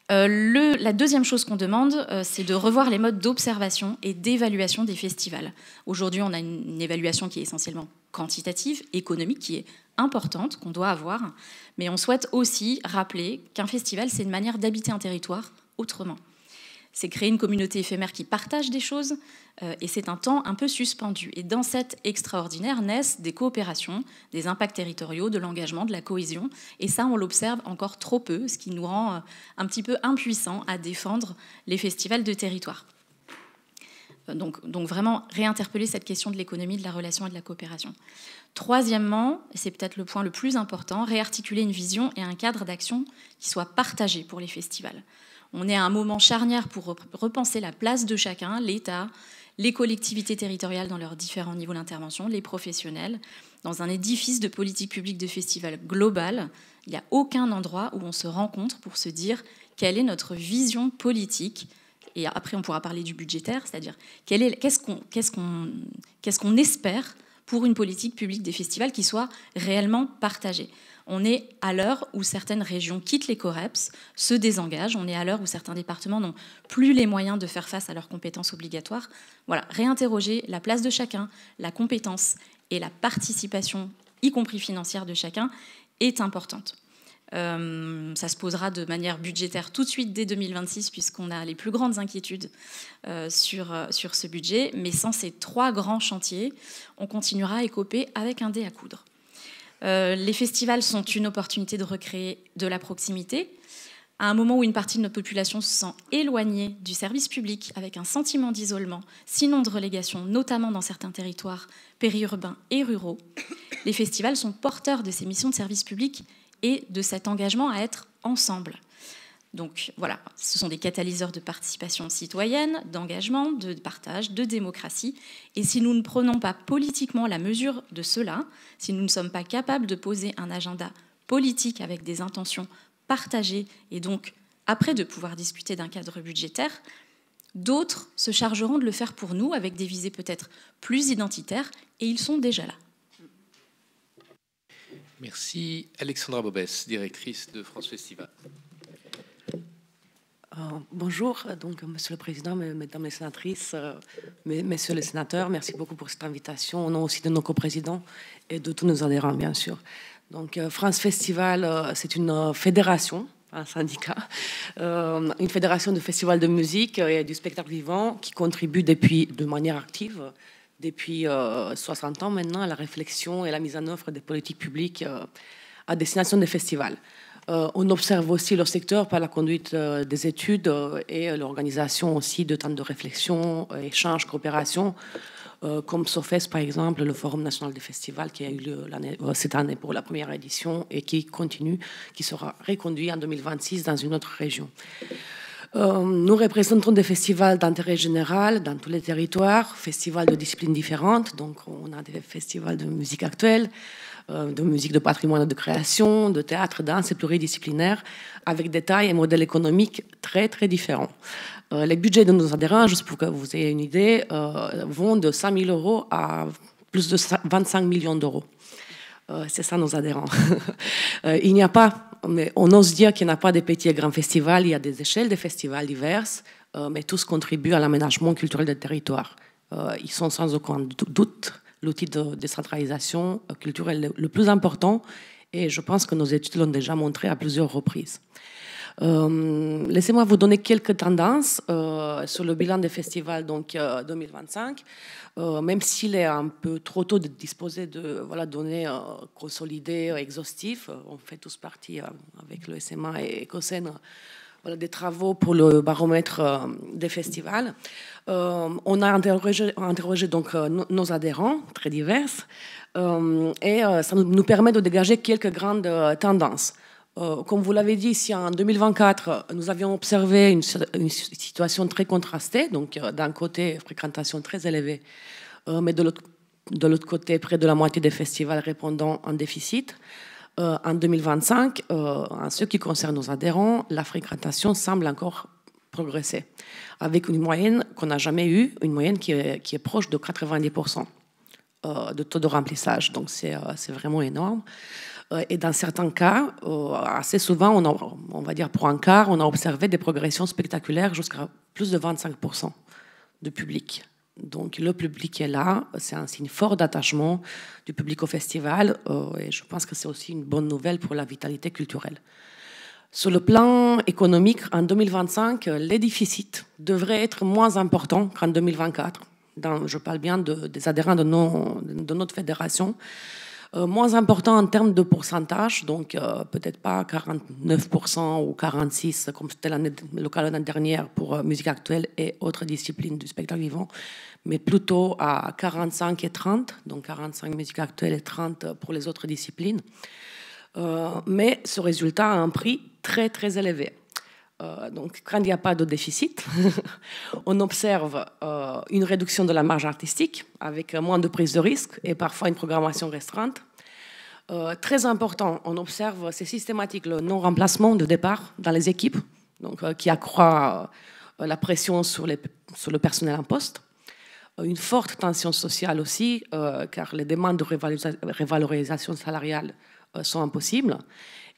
La deuxième chose qu'on demande, c'est de revoir les modes d'observation et d'évaluation des festivals. Aujourd'hui, on a une évaluation qui est essentiellement quantitative, économique, qui est importante, qu'on doit avoir, mais on souhaite aussi rappeler qu'un festival, c'est une manière d'habiter un territoire autrement. C'est créer une communauté éphémère qui partage des choses, et c'est un temps un peu suspendu. Et dans cet extraordinaire naissent des coopérations, des impacts territoriaux, de l'engagement, de la cohésion, et ça, on l'observe encore trop peu, ce qui nous rend un petit peu impuissants à défendre les festivals de territoire. Donc vraiment réinterpeller cette question de l'économie, de la relation et de la coopération. Troisièmement, et c'est peut-être le point le plus important, réarticuler une vision et un cadre d'action qui soient partagés pour les festivals. On est à un moment charnière pour repenser la place de chacun, l'État, les collectivités territoriales dans leurs différents niveaux d'intervention, les professionnels, dans un édifice de politique publique de festival global. Il n'y a aucun endroit où on se rencontre pour se dire quelle est notre vision politique. Et après, on pourra parler du budgétaire, c'est-à-dire qu'est-ce qu'on espère pour une politique publique des festivals qui soit réellement partagée. On est à l'heure où certaines régions quittent les COREPS, se désengagent. On est à l'heure où certains départements n'ont plus les moyens de faire face à leurs compétences obligatoires. Voilà, réinterroger la place de chacun, la compétence et la participation, y compris financière de chacun, est importante. Ça se posera de manière budgétaire tout de suite dès 2026, puisqu'on a les plus grandes inquiétudes sur ce budget. Mais sans ces 3 grands chantiers, on continuera à écoper avec un dé à coudre. Les festivals sont une opportunité de recréer de la proximité, à un moment où une partie de notre population se sent éloignée du service public, avec un sentiment d'isolement, sinon de relégation, notamment dans certains territoires périurbains et ruraux. Les festivals sont porteurs de ces missions de service public et de cet engagement à être ensemble. Donc voilà, ce sont des catalyseurs de participation citoyenne, d'engagement, de partage, de démocratie. Et si nous ne prenons pas politiquement la mesure de cela, si nous ne sommes pas capables de poser un agenda politique avec des intentions partagées et donc après de pouvoir discuter d'un cadre budgétaire, d'autres se chargeront de le faire pour nous avec des visées peut-être plus identitaires et ils sont déjà là. Merci. Alexandra Bobès, directrice de France Festival. Bonjour, donc Monsieur le Président, Mesdames les sénatrices, Messieurs les sénateurs, merci beaucoup pour cette invitation, au nom aussi de nos coprésidents et de tous nos adhérents, bien sûr. Donc France Festival, c'est une fédération, un syndicat, une fédération de festivals de musique et du spectacle vivant qui contribue de manière active depuis 60 ans maintenant à la réflexion et la mise en œuvre des politiques publiques à destination des festivals. On observe aussi le secteur par la conduite des études et l'organisation aussi de temps de réflexion, échange, coopération, comme SOFES par exemple, le Forum national des festivals qui a eu lieu cette année pour la première édition et qui continue, qui sera reconduit en 2026 dans une autre région. Nous représentons des festivals d'intérêt général dans tous les territoires, festivals de disciplines différentes, donc on a des festivals de musique actuelle, de musique de patrimoine et de création, de théâtre, danse et pluridisciplinaire, avec des tailles et modèles économiques très, très différents. Les budgets de nos adhérents, juste pour que vous ayez une idée, vont de 5 000 € à plus de 25 millions d'euros. C'est ça nos adhérents. Il n'y a pas, mais on ose dire qu'il n'y a pas de petits et grands festivals, il y a des échelles de festivals diverses, mais tous contribuent à l'aménagement culturel des territoires. Ils sont sans aucun doute l'outil de décentralisation culturelle le plus important, et je pense que nos études l'ont déjà montré à plusieurs reprises. Laissez-moi vous donner quelques tendances sur le bilan des festivals donc 2025. Même s'il est un peu trop tôt de disposer de données consolidées, exhaustives, on fait tous partie avec le SMA et Ecosen des travaux pour le baromètre des festivals. On a interrogé donc nos adhérents très divers et ça nous permet de dégager quelques grandes tendances. Comme vous l'avez dit, si en 2024, nous avions observé une situation très contrastée, donc d'un côté, fréquentation très élevée, mais de l'autre côté, près de la moitié des festivals répondant en déficit, en 2025, en ce qui concerne nos adhérents, la fréquentation semble encore progresser, avec une moyenne qu'on n'a jamais eue, une moyenne qui est proche de 90% de taux de remplissage. Donc c'est vraiment énorme. Et dans certains cas, assez souvent, on va dire pour un quart, on a observé des progressions spectaculaires jusqu'à plus de 25% de public. Donc le public est là, c'est un signe fort d'attachement du public au festival et je pense que c'est aussi une bonne nouvelle pour la vitalité culturelle. Sur le plan économique, en 2025, les déficits devraient être moins importants qu'en 2024. Je parle bien des adhérents de notre fédération. Moins important en termes de pourcentage, donc peut-être pas 49% ou 46% comme c'était le cas l'année dernière pour musique actuelle et autres disciplines du spectacle vivant, mais plutôt à 45 et 30, donc 45 musique actuelle et 30 pour les autres disciplines. Mais ce résultat a un prix très très élevé. Donc, quand il n'y a pas de déficit, on observe une réduction de la marge artistique avec moins de prise de risque et parfois une programmation restreinte. Très important, on observe, c'est systématique, le non-remplacement de départ dans les équipes, donc, qui accroît la pression sur le personnel en poste. Une forte tension sociale aussi, car les demandes de revalorisation salariale sont impossibles.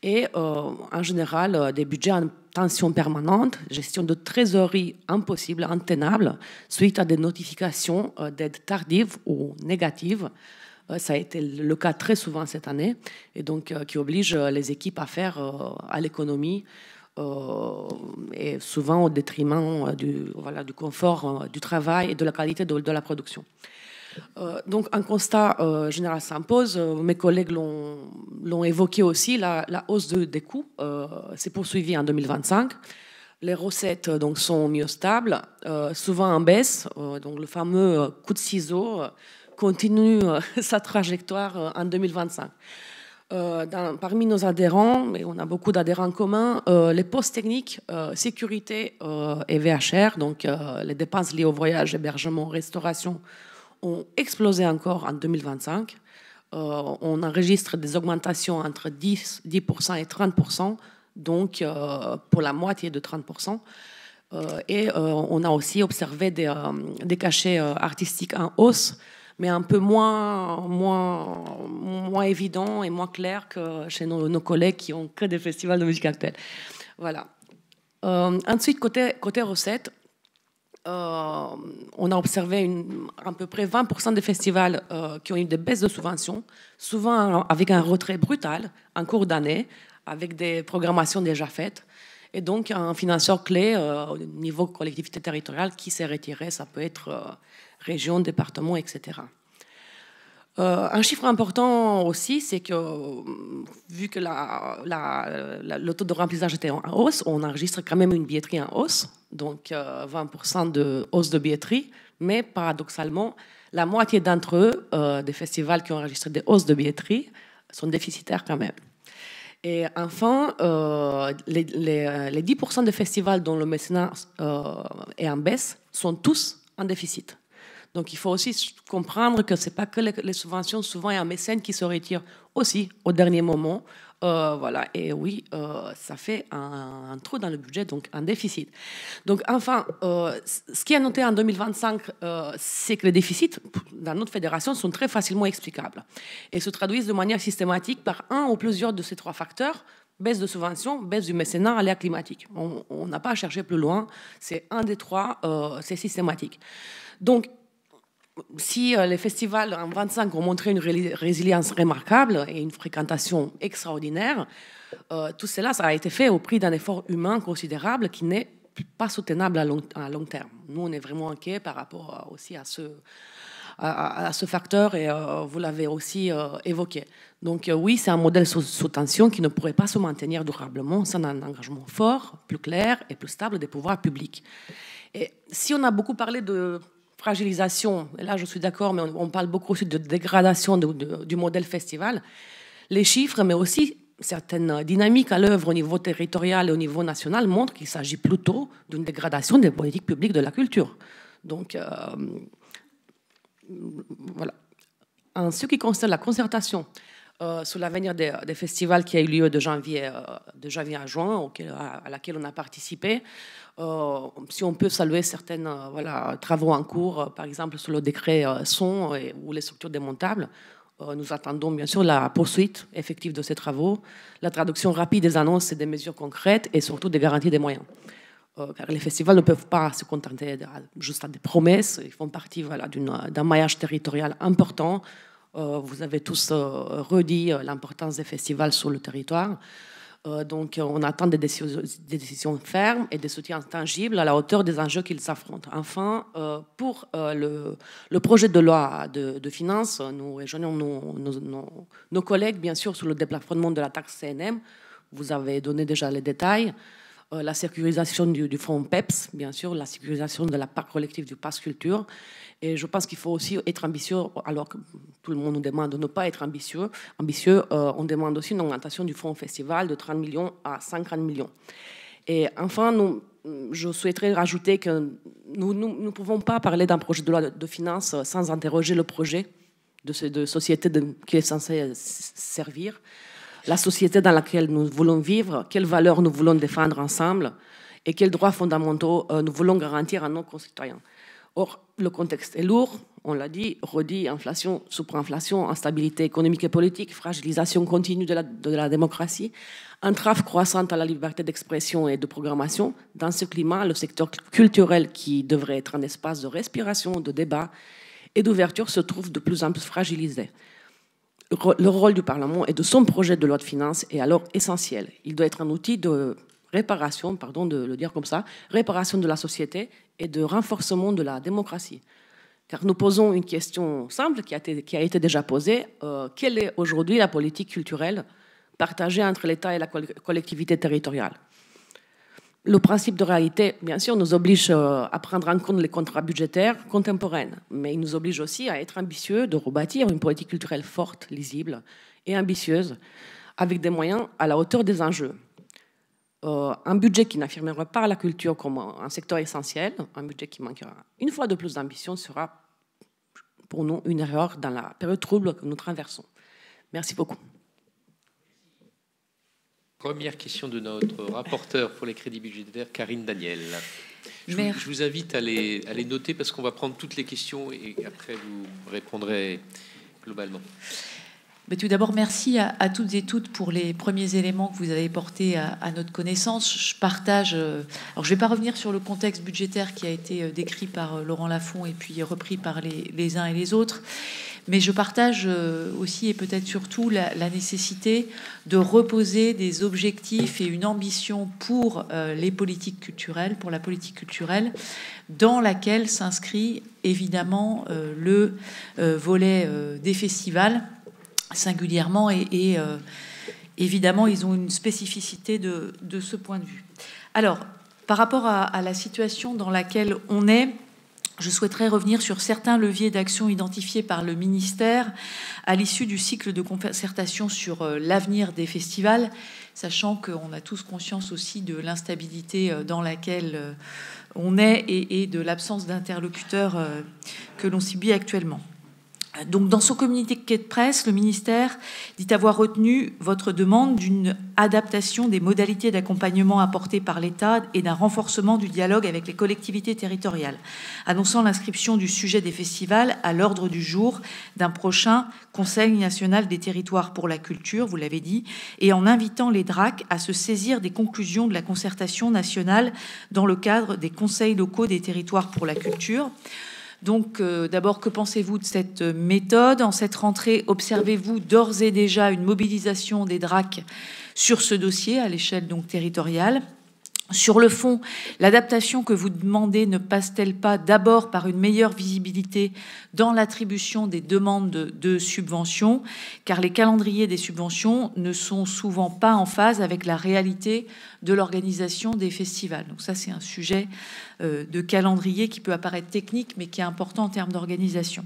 Et en général, des budgets en tension permanente, gestion de trésorerie impossible, intenable, suite à des notifications d'aides tardives ou négatives. Ça a été le cas très souvent cette année, et donc qui oblige les équipes à faire à l'économie, et souvent au détriment du confort du travail et de la qualité de la production. Donc un constat général s'impose, mes collègues l'ont évoqué aussi, la hausse des coûts s'est poursuivie en 2025. Les recettes donc, sont mieux stables, souvent en baisse, donc le fameux coup de ciseau continue sa trajectoire en 2025. Parmi nos adhérents, et on a beaucoup d'adhérents communs, les postes techniques, sécurité et VHR, donc les dépenses liées au voyage, hébergement, restauration, ont explosé encore en 2025. On enregistre des augmentations entre 10% et 30%, donc pour la moitié de 30%. Et on a aussi observé des cachets artistiques en hausse, mais un peu moins évident et moins clair que chez nos collègues qui ont que des festivals de musique actuelle. Voilà. Ensuite, côté recettes, on a observé à peu près 20% des festivals qui ont eu des baisses de subventions, souvent avec un retrait brutal en cours d'année, avec des programmations déjà faites. Et donc, un financeur clé au niveau collectivité territoriale qui s'est retiré, ça peut être région, département, etc. Un chiffre important aussi, c'est que vu que le taux de remplissage était en hausse, on enregistre quand même une billetterie en hausse, donc 20% de hausse de billetterie, mais paradoxalement, la moitié d'entre eux, des festivals qui ont enregistré des hausses de billetterie, sont déficitaires quand même. Et enfin, les 10% des festivals dont le mécénat est en baisse sont tous en déficit. Donc il faut aussi comprendre que ce n'est pas que les subventions, souvent il y a un mécène qui se retire aussi au dernier moment. Voilà. Et oui, ça fait un trou dans le budget, donc un déficit. Donc enfin, ce qui est noté en 2025, c'est que les déficits dans notre fédération sont très facilement explicables et se traduisent de manière systématique par un ou plusieurs de ces trois facteurs: baisse de subventions, baisse du mécénat, aléa climatique. On n'a pas à chercher plus loin, c'est un des trois, c'est systématique. Donc, si les festivals en 25 ont montré une résilience remarquable et une fréquentation extraordinaire, tout cela, ça a été fait au prix d'un effort humain considérable qui n'est pas soutenable à long terme. Nous, on est vraiment inquiets par rapport aussi à ce facteur, et vous l'avez aussi évoqué. Donc oui, c'est un modèle sous tension qui ne pourrait pas se maintenir durablement sans un engagement fort, plus clair et plus stable des pouvoirs publics. Et si on a beaucoup parlé de fragilisation, et là je suis d'accord, mais on parle beaucoup aussi de dégradation du modèle festival, les chiffres, mais aussi certaines dynamiques à l'œuvre au niveau territorial et au niveau national montrent qu'il s'agit plutôt d'une dégradation des politiques publiques de la culture. Donc, voilà. En ce qui concerne la concertation sur l'avenir des festivals qui a eu lieu de janvier à juin, à laquelle on a participé, si on peut saluer certains travaux en cours, par exemple sur le décret son ou les structures démontables, nous attendons bien sûr la poursuite effective de ces travaux, la traduction rapide des annonces et des mesures concrètes et surtout des garanties des moyens. car les festivals ne peuvent pas se contenter juste à des promesses. Ils font partie voilà, d'un maillage territorial important. Vous avez tous redit l'importance des festivals sur le territoire. Donc, on attend des décisions fermes et des soutiens tangibles à la hauteur des enjeux qu'ils affrontent. Enfin, pour le projet de loi de finances, nous rejoignons nos collègues, bien sûr, sur le déplafonnement de la taxe CNM. Vous avez donné déjà les détails. La sécurisation du fonds PEPS, bien sûr, la sécurisation de la part collective du Pass Culture. Et je pense qu'il faut aussi être ambitieux, alors que tout le monde nous demande de ne pas être ambitieux. On demande aussi une augmentation du fonds festival de 30 millions à 50 millions. Et enfin, je souhaiterais rajouter que nous ne pouvons pas parler d'un projet de loi de finances sans interroger le projet de société qui est censé servir, la société dans laquelle nous voulons vivre, quelles valeurs nous voulons défendre ensemble et quels droits fondamentaux nous voulons garantir à nos concitoyens. Or, le contexte est lourd, on l'a dit, redit, inflation, superinflation, instabilité économique et politique, fragilisation continue de la démocratie, entrave croissante à la liberté d'expression et de programmation. Dans ce climat, le secteur culturel, qui devrait être un espace de respiration, de débat et d'ouverture, se trouve de plus en plus fragilisé. Le rôle du Parlement et de son projet de loi de finances est alors essentiel. Il doit être un outil de réparation, pardon de le dire comme ça, réparation de la société et de renforcement de la démocratie. Car nous posons une question simple qui a été déjà posée. Quelle est aujourd'hui la politique culturelle partagée entre l'État et la collectivité territoriale? Le principe de réalité, bien sûr, nous oblige à prendre en compte les contrats budgétaires contemporains, mais il nous oblige aussi à être ambitieux, de rebâtir une politique culturelle forte, lisible et ambitieuse, avec des moyens à la hauteur des enjeux. Un budget qui n'affirmera pas la culture comme un secteur essentiel, un budget qui manquera une fois de plus d'ambition sera pour nous une erreur dans la période trouble que nous traversons. Merci beaucoup. Première question de notre rapporteur pour les crédits budgétaires, Karine Daniel. Je vous invite à les noter parce qu'on va prendre toutes les questions et après vous répondrez globalement. Mais tout d'abord, merci à toutes et toutes pour les premiers éléments que vous avez portés à notre connaissance. Je partage... alors, je ne vais pas revenir sur le contexte budgétaire qui a été décrit par Laurent Lafont et puis repris par les uns et les autres. Mais je partage aussi et peut-être surtout la nécessité de reposer des objectifs et une ambition pour les politiques culturelles, pour la politique culturelle, dans laquelle s'inscrit évidemment le volet des festivals, singulièrement, et évidemment, ils ont une spécificité de ce point de vue. Alors, par rapport à la situation dans laquelle on est, je souhaiterais revenir sur certains leviers d'action identifiés par le ministère à l'issue du cycle de concertation sur l'avenir des festivals, sachant qu'on a tous conscience aussi de l'instabilité dans laquelle on est et de l'absence d'interlocuteurs que l'on subit actuellement. Donc, dans son communiqué de presse, le ministère dit avoir retenu votre demande d'une adaptation des modalités d'accompagnement apportées par l'État et d'un renforcement du dialogue avec les collectivités territoriales, annonçant l'inscription du sujet des festivals à l'ordre du jour d'un prochain Conseil national des territoires pour la culture, vous l'avez dit, et en invitant les DRAC à se saisir des conclusions de la concertation nationale dans le cadre des conseils locaux des territoires pour la culture. Donc, d'abord, que pensez-vous de cette méthode? En cette rentrée, observez-vous d'ores et déjà une mobilisation des DRAC sur ce dossier à l'échelle donc territoriale? Sur le fond, l'adaptation que vous demandez ne passe-t-elle pas d'abord par une meilleure visibilité dans l'attribution des demandes de subventions, car les calendriers des subventions ne sont souvent pas en phase avec la réalité de l'organisation des festivals. Donc ça, c'est un sujet de calendrier qui peut apparaître technique, mais qui est important en termes d'organisation.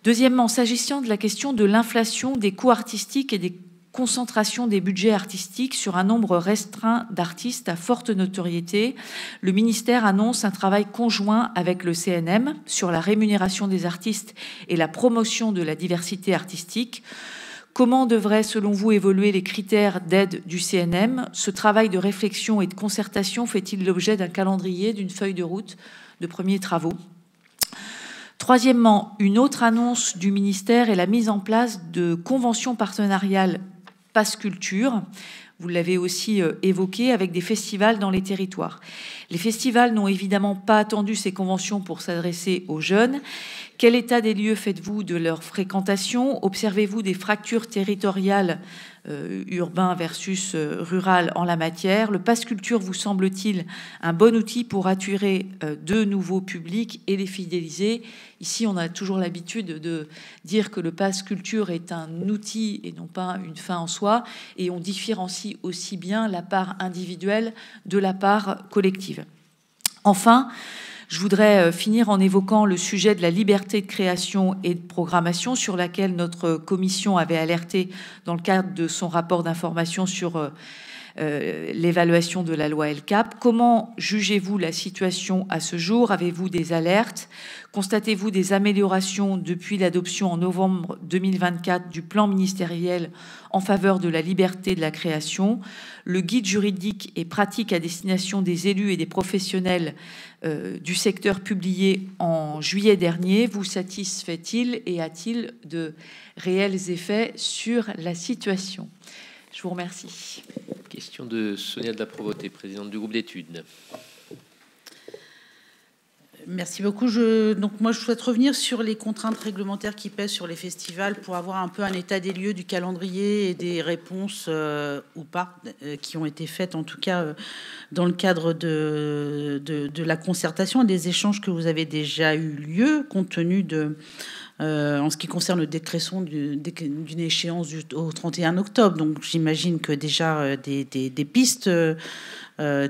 Deuxièmement, s'agissant de la question de l'inflation des coûts artistiques et des concentration des budgets artistiques sur un nombre restreint d'artistes à forte notoriété, le ministère annonce un travail conjoint avec le CNM sur la rémunération des artistes et la promotion de la diversité artistique. Comment devraient, selon vous, évoluer les critères d'aide du CNM? Ce travail de réflexion et de concertation fait-il l'objet d'un calendrier, d'une feuille de route, de premiers travaux? Troisièmement, une autre annonce du ministère est la mise en place de conventions partenariales Pass Culture. vous l'avez aussi évoqué, avec des festivals dans les territoires. Les festivals n'ont évidemment pas attendu ces conventions pour s'adresser aux jeunes. Quel état des lieux faites-vous de leur fréquentation? Observez-vous des fractures territoriales urbain versus rural en la matière? Le pass culture vous semble-t-il un bon outil pour attirer de nouveaux publics et les fidéliser? Ici, on a toujours l'habitude de dire que le pass culture est un outil et non pas une fin en soi, et on différencie aussi bien la part individuelle de la part collective. Enfin, je voudrais finir en évoquant le sujet de la liberté de création et de programmation sur laquelle notre commission avait alerté dans le cadre de son rapport d'information sur l'évaluation de la loi LCAP. Comment jugez-vous la situation à ce jour? Avez-vous des alertes? Constatez-vous des améliorations depuis l'adoption en novembre 2024 du plan ministériel en faveur de la liberté de la création? Le guide juridique et pratique à destination des élus et des professionnels du secteur publié en juillet dernier vous satisfait-il et a-t-il de réels effets sur la situation? Je vous remercie. Question de Sonia de la Provoté, présidente du groupe d'études. Merci beaucoup. Donc moi, je souhaite revenir sur les contraintes réglementaires qui pèsent sur les festivals pour avoir un peu un état des lieux du calendrier et des réponses ou pas qui ont été faites, en tout cas dans le cadre de la concertation et des échanges que vous avez déjà eu lieu, compte tenu de... en ce qui concerne le décrétion d'une échéance au 31 octobre. Donc j'imagine que déjà des pistes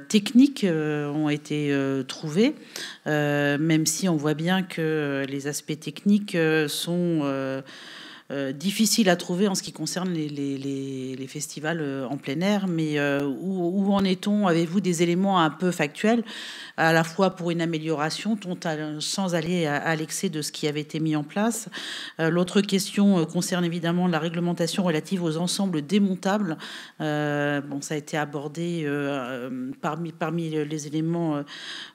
techniques ont été trouvées, même si on voit bien que les aspects techniques sont difficiles à trouver en ce qui concerne les festivals en plein air. Mais où en est-on? Avez-vous des éléments un peu factuels, à la fois pour une amélioration, sans aller à l'excès de ce qui avait été mis en place? L'autre question concerne évidemment la réglementation relative aux ensembles démontables. Bon, ça a été abordé parmi les éléments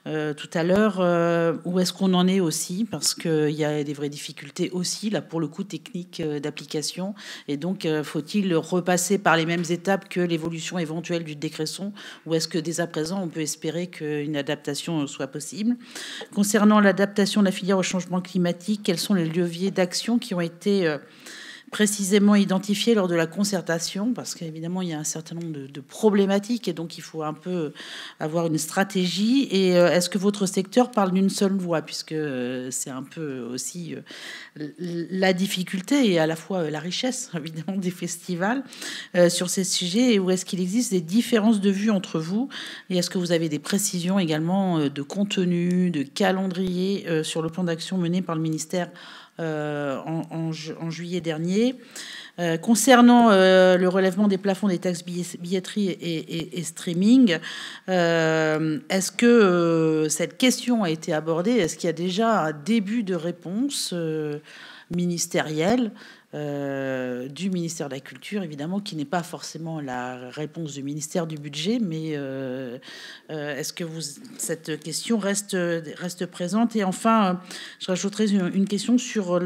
tout à l'heure. Où est-ce qu'on en est aussi? Parce qu'il y a des vraies difficultés aussi, là, pour le coup, technique d'application. Et donc, faut-il repasser par les mêmes étapes que l'évolution éventuelle du décresson? Ou est-ce que dès à présent, on peut espérer qu'une adaptation soit possible? Concernant l'adaptation de la filière au changement climatique, quels sont les leviers d'action qui ont été précisément identifiés lors de la concertation? Parce qu'évidemment, il y a un certain nombre de problématiques et donc il faut un peu avoir une stratégie. Et est-ce que votre secteur parle d'une seule voix? Puisque c'est un peu aussi la difficulté et à la fois la richesse, évidemment, des festivals sur ces sujets. Et où est-ce qu'il existe des différences de vue entre vous? Et est-ce que vous avez des précisions également de contenu, de calendrier sur le plan d'action mené par le ministère en juillet dernier? Concernant le relèvement des plafonds des taxes billetterie et streaming, est-ce que cette question a été abordée? Est-ce qu'il y a déjà un début de réponse ministérielle du ministère de la Culture, évidemment, qui n'est pas forcément la réponse du ministère du Budget, mais est-ce que cette question reste présente? Et enfin, je rajouterai une question sur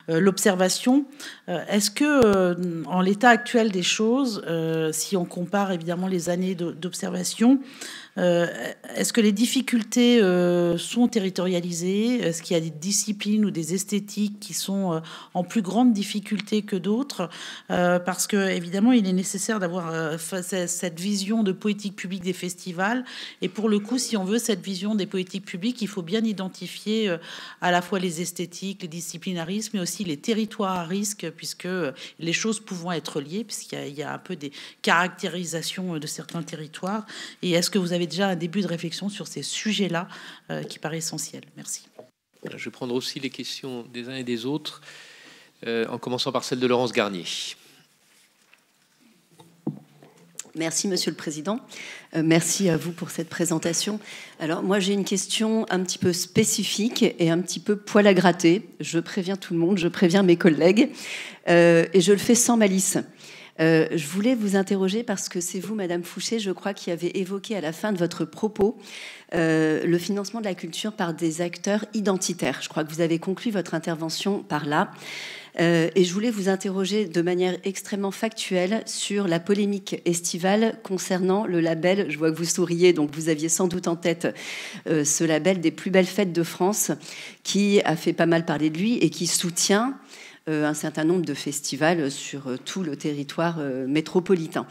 l'observation. Est-ce que, en l'état actuel des choses, si on compare évidemment les années d'observation, est-ce que les difficultés sont territorialisées? Est-ce qu'il y a des disciplines ou des esthétiques qui sont en plus grande difficulté que d'autres? Parce que évidemment, il est nécessaire d'avoir cette vision de politique publique des festivals. Et pour le coup, si on veut cette vision des politiques publiques, il faut bien identifier à la fois les esthétiques, les disciplines à risque, mais aussi les territoires à risque, puisque les choses pouvant être liées, puisqu'il y a un peu des caractérisations de certains territoires. Et est-ce que vous avez déjà un début de réflexion sur ces sujets-là qui paraît essentiel? Merci. Je vais prendre aussi les questions des uns et des autres, en commençant par celle de Laurence Garnier. Merci, Monsieur le Président. Merci à vous pour cette présentation. Alors, moi, j'ai une question un petit peu spécifique et un petit peu poil à gratter. Je préviens tout le monde, je préviens mes collègues, et je le fais sans malice. Je voulais vous interroger parce que c'est vous, Madame Fouché, je crois, qui avez évoqué à la fin de votre propos le financement de la culture par des acteurs identitaires. Je crois que vous avez conclu votre intervention par là. Et je voulais vous interroger de manière extrêmement factuelle sur la polémique estivale concernant le label. Je vois que vous souriez, donc vous aviez sans doute en tête ce label des plus belles fêtes de France, qui a fait pas mal parler de lui et qui soutient un certain nombre de festivals sur tout le territoire métropolitain.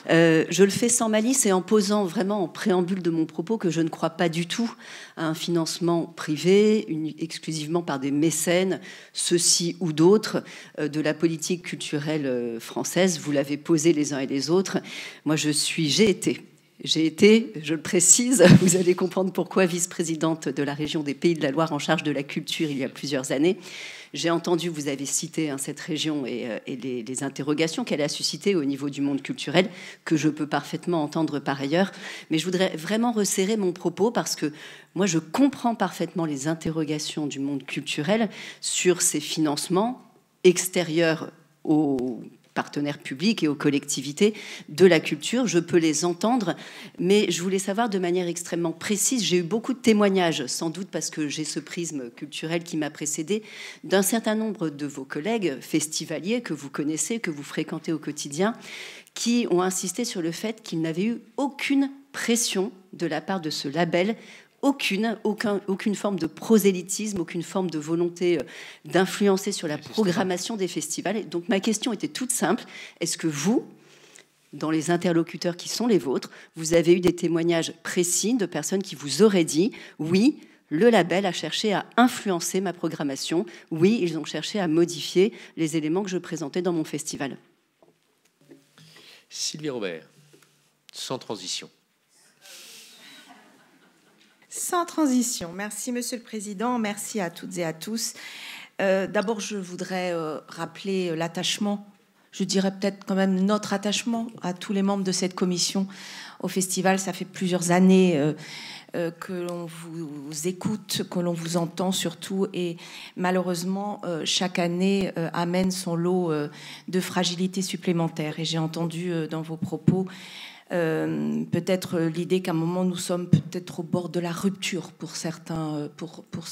Je le fais sans malice et en posant vraiment en préambule de mon propos que je ne crois pas du tout à un financement privé, exclusivement par des mécènes, ceux-ci ou d'autres, de la politique culturelle française. Vous l'avez posé les uns et les autres. Moi, j'ai été, je le précise, vous allez comprendre pourquoi, vice-présidente de la région des Pays de la Loire en charge de la culture il y a plusieurs années. J'ai entendu, vous avez cité cette région et les interrogations qu'elle a suscitées au niveau du monde culturel, que je peux parfaitement entendre par ailleurs. Mais je voudrais vraiment resserrer mon propos parce que moi, je comprends parfaitement les interrogations du monde culturel sur ces financements extérieurs aux partenaires publics et aux collectivités de la culture. Je peux les entendre, mais je voulais savoir de manière extrêmement précise. J'ai eu beaucoup de témoignages, sans doute parce que j'ai ce prisme culturel qui m'a précédé, d'un certain nombre de vos collègues festivaliers que vous connaissez, que vous fréquentez au quotidien, qui ont insisté sur le fait qu'ils n'avaient eu aucune pression de la part de ce label, aucune forme de prosélytisme, aucune forme de volonté d'influencer sur la programmation des festivals. Et donc ma question était toute simple. Est-ce que vous, dans les interlocuteurs qui sont les vôtres, vous avez eu des témoignages précis de personnes qui vous auraient dit « Oui, le label a cherché à influencer ma programmation. Oui, ils ont cherché à modifier les éléments que je présentais dans mon festival. » Sylvie Robert, sans transition. Sans transition. Merci, Monsieur le Président. Merci à toutes et à tous. D'abord, je voudrais rappeler l'attachement, je dirais peut-être quand même notre attachement à tous les membres de cette commission au festival. Ça fait plusieurs années que l'on vous écoute, que l'on vous entend surtout. Et malheureusement, chaque année amène son lot de fragilité supplémentaire. Et j'ai entendu dans vos propos peut-être l'idée qu'à un moment nous sommes peut-être au bord de la rupture pour certains, pour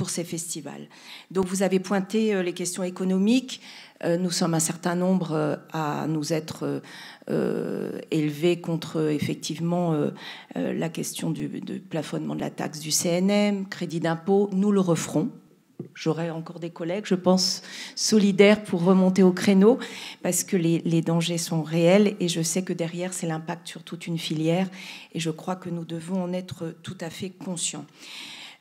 ces festivals. Donc vous avez pointé les questions économiques. Nous sommes un certain nombre à nous être élevés contre effectivement la question du plafonnement de la taxe du CNM, crédit d'impôt. Nous le referons. J'aurai encore des collègues, je pense, solidaires pour remonter au créneau, parce que les dangers sont réels et je sais que derrière, c'est l'impact sur toute une filière et je crois que nous devons en être tout à fait conscients.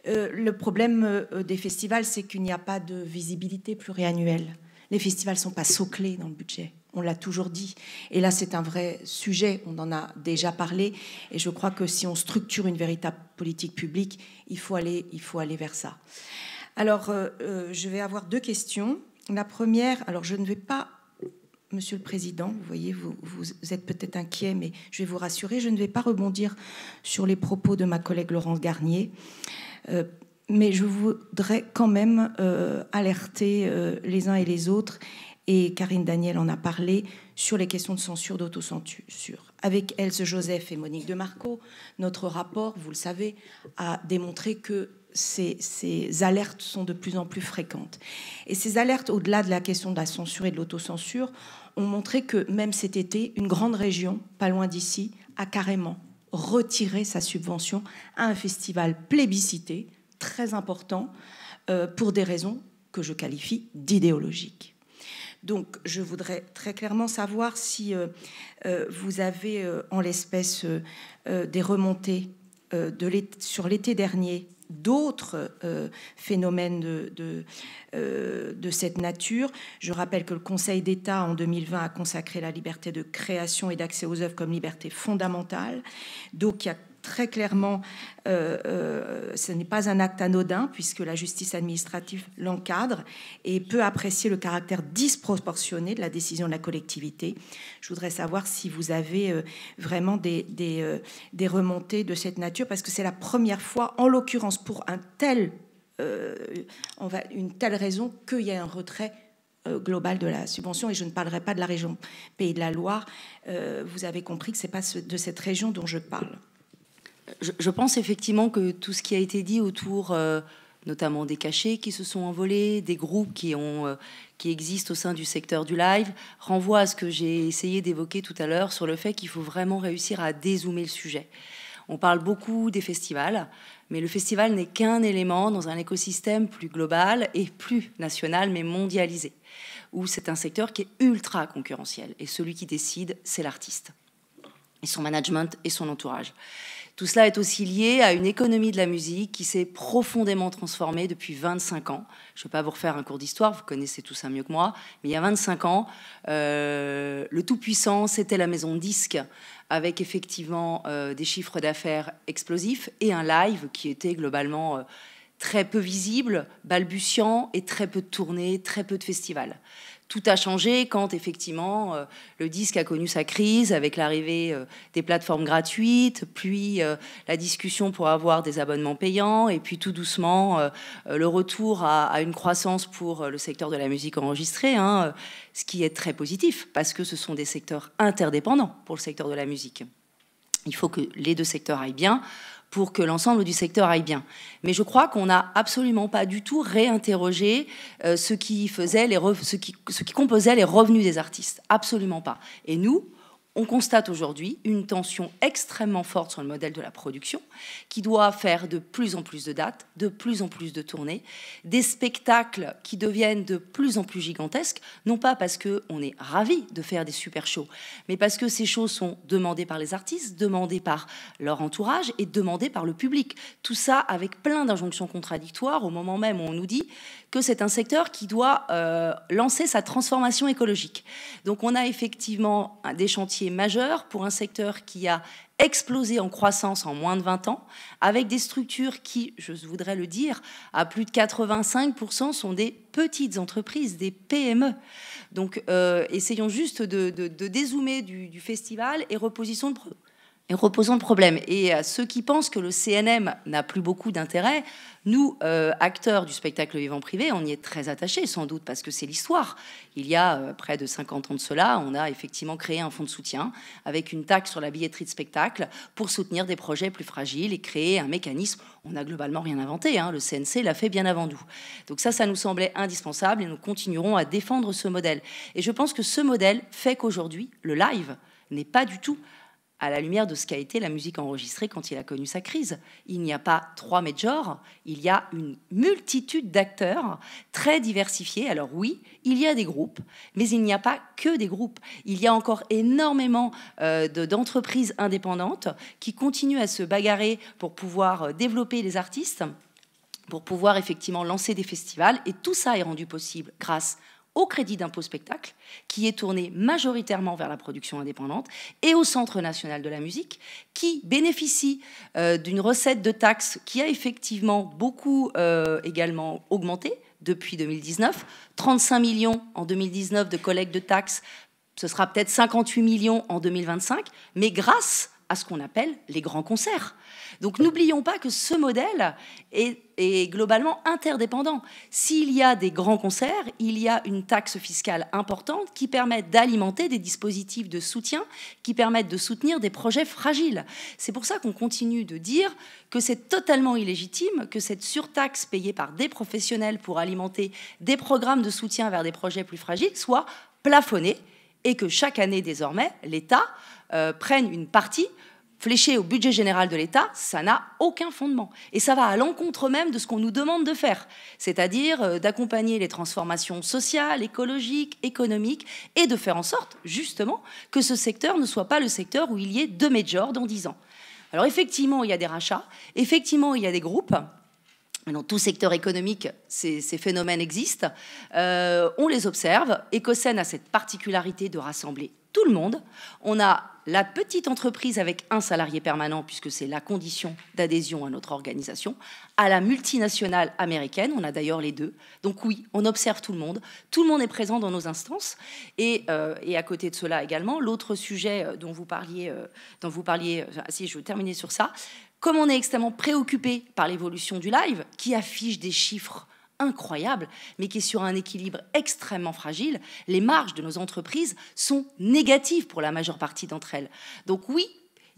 Le problème des festivals, c'est qu'il n'y a pas de visibilité pluriannuelle. Les festivals ne sont pas soclés dans le budget. On l'a toujours dit. Et là, c'est un vrai sujet. On en a déjà parlé. Et je crois que si on structure une véritable politique publique, il faut aller vers ça. Alors, je vais avoir deux questions. La première, alors je ne vais pas, Monsieur le Président, vous voyez, vous êtes peut-être inquiet, mais je vais vous rassurer, je ne vais pas rebondir sur les propos de ma collègue Laurence Garnier, mais je voudrais quand même alerter les uns et les autres, et Karine Daniel en a parlé, sur les questions de censure, d'autocensure. Avec Else Joseph et Monique de Marco, notre rapport, vous le savez, a démontré que ces alertes sont de plus en plus fréquentes. Et ces alertes, au-delà de la question de la censure et de l'autocensure, ont montré que même cet été, une grande région, pas loin d'ici, a carrément retiré sa subvention à un festival plébiscité, très important, pour des raisons que je qualifie d'idéologiques. Donc, je voudrais très clairement savoir si vous avez, en l'espèce, des remontées sur l'été dernier, d'autres phénomènes de cette nature. Je rappelle que le Conseil d'État, en 2020, a consacré la liberté de création et d'accès aux œuvres comme liberté fondamentale. Donc, il y a très clairement, ce n'est pas un acte anodin, puisque la justice administrative l'encadre et peut apprécier le caractère disproportionné de la décision de la collectivité. Je voudrais savoir si vous avez vraiment des remontées de cette nature, parce que c'est la première fois, en l'occurrence pour une telle raison, qu'il y a un retrait global de la subvention, et je ne parlerai pas de la région Pays de la Loire. Vous avez compris que ce n'est pas de cette région dont je parle. Je pense effectivement que tout ce qui a été dit autour notamment des cachets qui se sont envolés, des groupes qui existent au sein du secteur du live, renvoie à ce que j'ai essayé d'évoquer tout à l'heure sur le fait qu'il faut vraiment réussir à dézoomer le sujet. On parle beaucoup des festivals, mais le festival n'est qu'un élément dans un écosystème plus global et plus national, mais mondialisé, où c'est un secteur qui est ultra concurrentiel. Et celui qui décide, c'est l'artiste, et son management et son entourage. Tout cela est aussi lié à une économie de la musique qui s'est profondément transformée depuis 25 ans. Je ne vais pas vous refaire un cours d'histoire, vous connaissez tout ça mieux que moi, mais il y a 25 ans, le tout-puissant, c'était la maison de disques, avec effectivement des chiffres d'affaires explosifs et un live qui était globalement très peu visible, balbutiant et très peu de tournées, très peu de festivals. Tout a changé quand, effectivement, le disque a connu sa crise avec l'arrivée des plateformes gratuites, puis la discussion pour avoir des abonnements payants, et puis tout doucement, le retour à une croissance pour le secteur de la musique enregistrée, hein, ce qui est très positif, parce que ce sont des secteurs interdépendants pour le secteur de la musique. Il faut que les deux secteurs aillent bien pour que l'ensemble du secteur aille bien. Mais je crois qu'on n'a absolument pas du tout réinterrogé ce qui composait les revenus des artistes. Absolument pas. Et nous, on constate aujourd'hui une tension extrêmement forte sur le modèle de la production qui doit faire de plus en plus de dates, de plus en plus de tournées, des spectacles qui deviennent de plus en plus gigantesques, non pas parce qu'on est ravis de faire des super shows, mais parce que ces shows sont demandés par les artistes, demandés par leur entourage et demandés par le public. Tout ça avec plein d'injonctions contradictoires au moment même où on nous dit que c'est un secteur qui doit lancer sa transformation écologique. Donc on a effectivement des chantiers majeurs pour un secteur qui a explosé en croissance en moins de 20 ans, avec des structures qui, je voudrais le dire, à plus de 85% sont des petites entreprises, des PME. Donc essayons juste de dézoomer du festival et reposons le problème. Et à ceux qui pensent que le CNM n'a plus beaucoup d'intérêt, nous, acteurs du spectacle vivant privé, on y est très attachés, sans doute, parce que c'est l'histoire. Il y a près de 50 ans de cela, on a effectivement créé un fonds de soutien avec une taxe sur la billetterie de spectacle pour soutenir des projets plus fragiles et créer un mécanisme. On n'a globalement rien inventé, hein, le CNC l'a fait bien avant nous. Donc ça nous semblait indispensable et nous continuerons à défendre ce modèle. Et je pense que ce modèle fait qu'aujourd'hui, le live n'est pas du tout à la lumière de ce qu'a été la musique enregistrée quand il a connu sa crise. Il n'y a pas 3 majors, il y a une multitude d'acteurs très diversifiés. Alors oui, il y a des groupes, mais il n'y a pas que des groupes. Il y a encore énormément d'entreprises indépendantes qui continuent à se bagarrer pour pouvoir développer les artistes, pour pouvoir effectivement lancer des festivals. Et tout ça est rendu possible grâce au crédit d'impôt spectacle, qui est tourné majoritairement vers la production indépendante, et au Centre national de la musique, qui bénéficie d'une recette de taxes qui a effectivement beaucoup également augmenté depuis 2019. 35 millions en 2019 de collecte de taxes, ce sera peut-être 58 millions en 2025, mais grâce à ce qu'on appelle les grands concerts. Donc n'oublions pas que ce modèle est globalement interdépendant. S'il y a des grands concerts, il y a une taxe fiscale importante qui permet d'alimenter des dispositifs de soutien, qui permettent de soutenir des projets fragiles. C'est pour ça qu'on continue de dire que c'est totalement illégitime que cette surtaxe payée par des professionnels pour alimenter des programmes de soutien vers des projets plus fragiles soit plafonnée et que chaque année désormais, l'État prenne une partie fléchée au budget général de l'État. Ça n'a aucun fondement. Et ça va à l'encontre même de ce qu'on nous demande de faire, c'est-à-dire d'accompagner les transformations sociales, écologiques, économiques, et de faire en sorte, justement, que ce secteur ne soit pas le secteur où il y ait 2 majors dans 10 ans. Alors effectivement, il y a des rachats, effectivement, il y a des groupes. Dans tout secteur économique, ces phénomènes existent. On les observe. Ecosen a cette particularité de rassembler tout le monde. On a la petite entreprise avec un salarié permanent, puisque c'est la condition d'adhésion à notre organisation, à la multinationale américaine. On a d'ailleurs les deux. Donc oui, on observe tout le monde. Tout le monde est présent dans nos instances. Et à côté de cela également, l'autre sujet dont vous parliez, si je veux terminer sur ça, comme on est extrêmement préoccupé par l'évolution du live, qui affiche des chiffres incroyables, mais qui est sur un équilibre extrêmement fragile, les marges de nos entreprises sont négatives pour la majeure partie d'entre elles. Donc oui,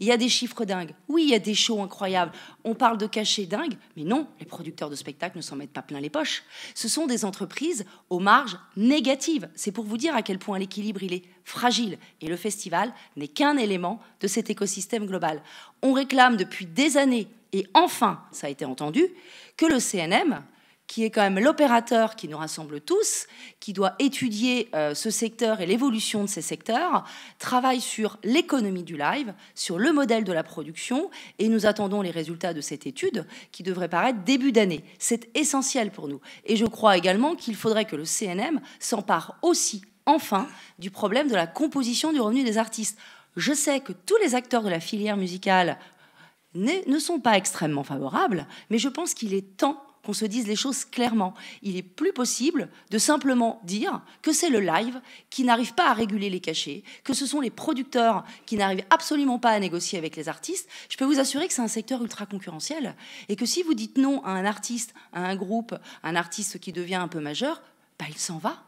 Il y a des chiffres dingues. Oui, il y a des shows incroyables. On parle de cachets dingues, mais non, les producteurs de spectacles ne s'en mettent pas plein les poches. Ce sont des entreprises aux marges négatives. C'est pour vous dire à quel point l'équilibre, il est fragile. Et le festival n'est qu'un élément de cet écosystème global. On réclame depuis des années, et enfin, ça a été entendu, que le CNM, qui est quand même l'opérateur qui nous rassemble tous, qui doit étudier ce secteur et l'évolution de ces secteurs, travaille sur l'économie du live, sur le modèle de la production, et nous attendons les résultats de cette étude qui devrait paraître début d'année. C'est essentiel pour nous. Et je crois également qu'il faudrait que le CNM s'empare aussi, enfin, du problème de la composition du revenu des artistes. Je sais que tous les acteurs de la filière musicale ne sont pas extrêmement favorables, mais je pense qu'il est temps qu'on se dise les choses clairement. Il est plus possible de simplement dire que c'est le live qui n'arrive pas à réguler les cachets, que ce sont les producteurs qui n'arrivent absolument pas à négocier avec les artistes. Je peux vous assurer que c'est un secteur ultra concurrentiel et que si vous dites non à un artiste, à un groupe, un artiste qui devient un peu majeur, bah, il s'en va.